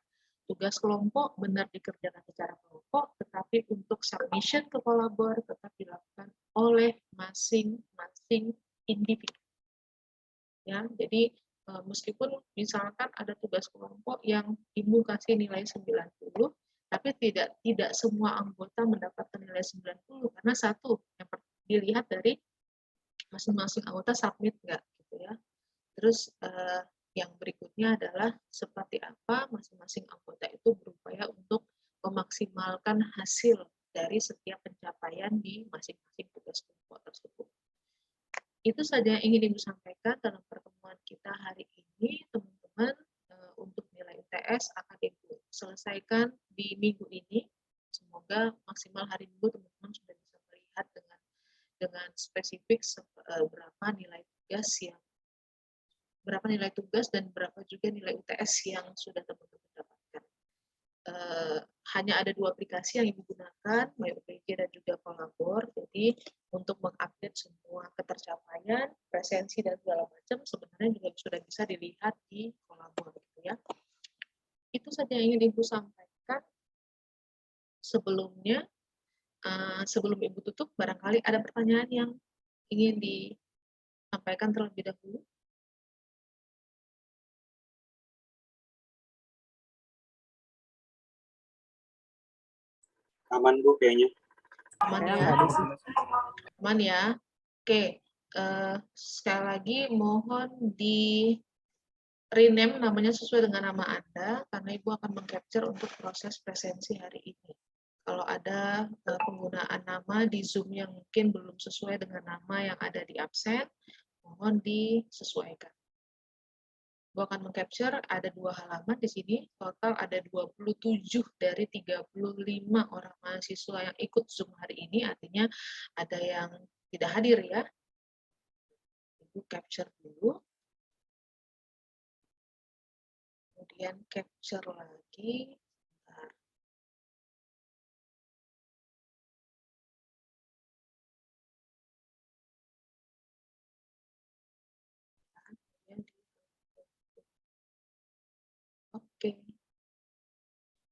Speaker 1: Tugas kelompok benar dikerjakan secara kelompok, tetapi untuk submission ke Kolabor tetap dilakukan oleh masing-masing individu. Ya, jadi meskipun misalkan ada tugas kelompok yang Ibu kasih nilai 90, tapi tidak semua anggota mendapatkan nilai 90, karena satu yang dilihat dari masing-masing anggota submit nggak gitu ya. Terus Yang berikutnya adalah seperti apa masing-masing anggota itu berupaya untuk memaksimalkan hasil dari setiap pencapaian di masing-masing tugas kelompok tersebut. Itu saja yang ingin Ibu sampaikan dalam pertemuan kita hari ini, teman-teman. Untuk nilai UTS akan Ibu selesaikan di minggu ini. Semoga maksimal hari Minggu teman-teman sudah bisa melihat dengan spesifik berapa nilai tugas dan berapa juga nilai UTS yang sudah teman-teman dapatkan. Hanya ada 2 aplikasi yang Ibu gunakan, MyUPJ dan juga Kolabor. Jadi untuk mengupdate semua ketercapaian, presensi dan segala macam sebenarnya juga sudah bisa dilihat di Kolabor, gitu ya. Itu saja yang ingin Ibu sampaikan. Sebelumnya, sebelum Ibu tutup, barangkali ada pertanyaan yang ingin disampaikan terlebih dahulu.
Speaker 13: Aman Bu kayaknya.
Speaker 1: Aman ya? Aman ya? Oke, sekali lagi mohon di rename namanya sesuai dengan nama Anda, karena Ibu akan meng-capture untuk proses presensi hari ini. Kalau ada penggunaan nama di Zoom yang mungkin belum sesuai dengan nama yang ada di absen, mohon disesuaikan. Ibu akan meng-capture ada 2 halaman di sini, total ada 27 dari 35 orang mahasiswa yang ikut Zoom hari ini, artinya ada yang tidak hadir ya. Ibu capture dulu. Kemudian capture lagi. Bentar. Oke.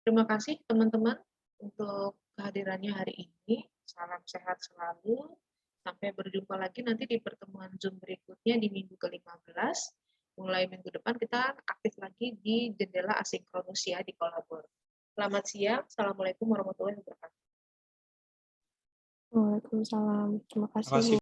Speaker 1: Terima kasih teman-teman untuk kehadirannya hari ini. Salam sehat selalu. Sampai berjumpa lagi nanti di pertemuan Zoom berikutnya di minggu ke-15. Mulai minggu depan kita aktif lagi di jendela asinkronus ya di Kolabor. Selamat siang. Assalamualaikum warahmatullahi wabarakatuh.
Speaker 8: Waalaikumsalam. Terima kasih, Bu.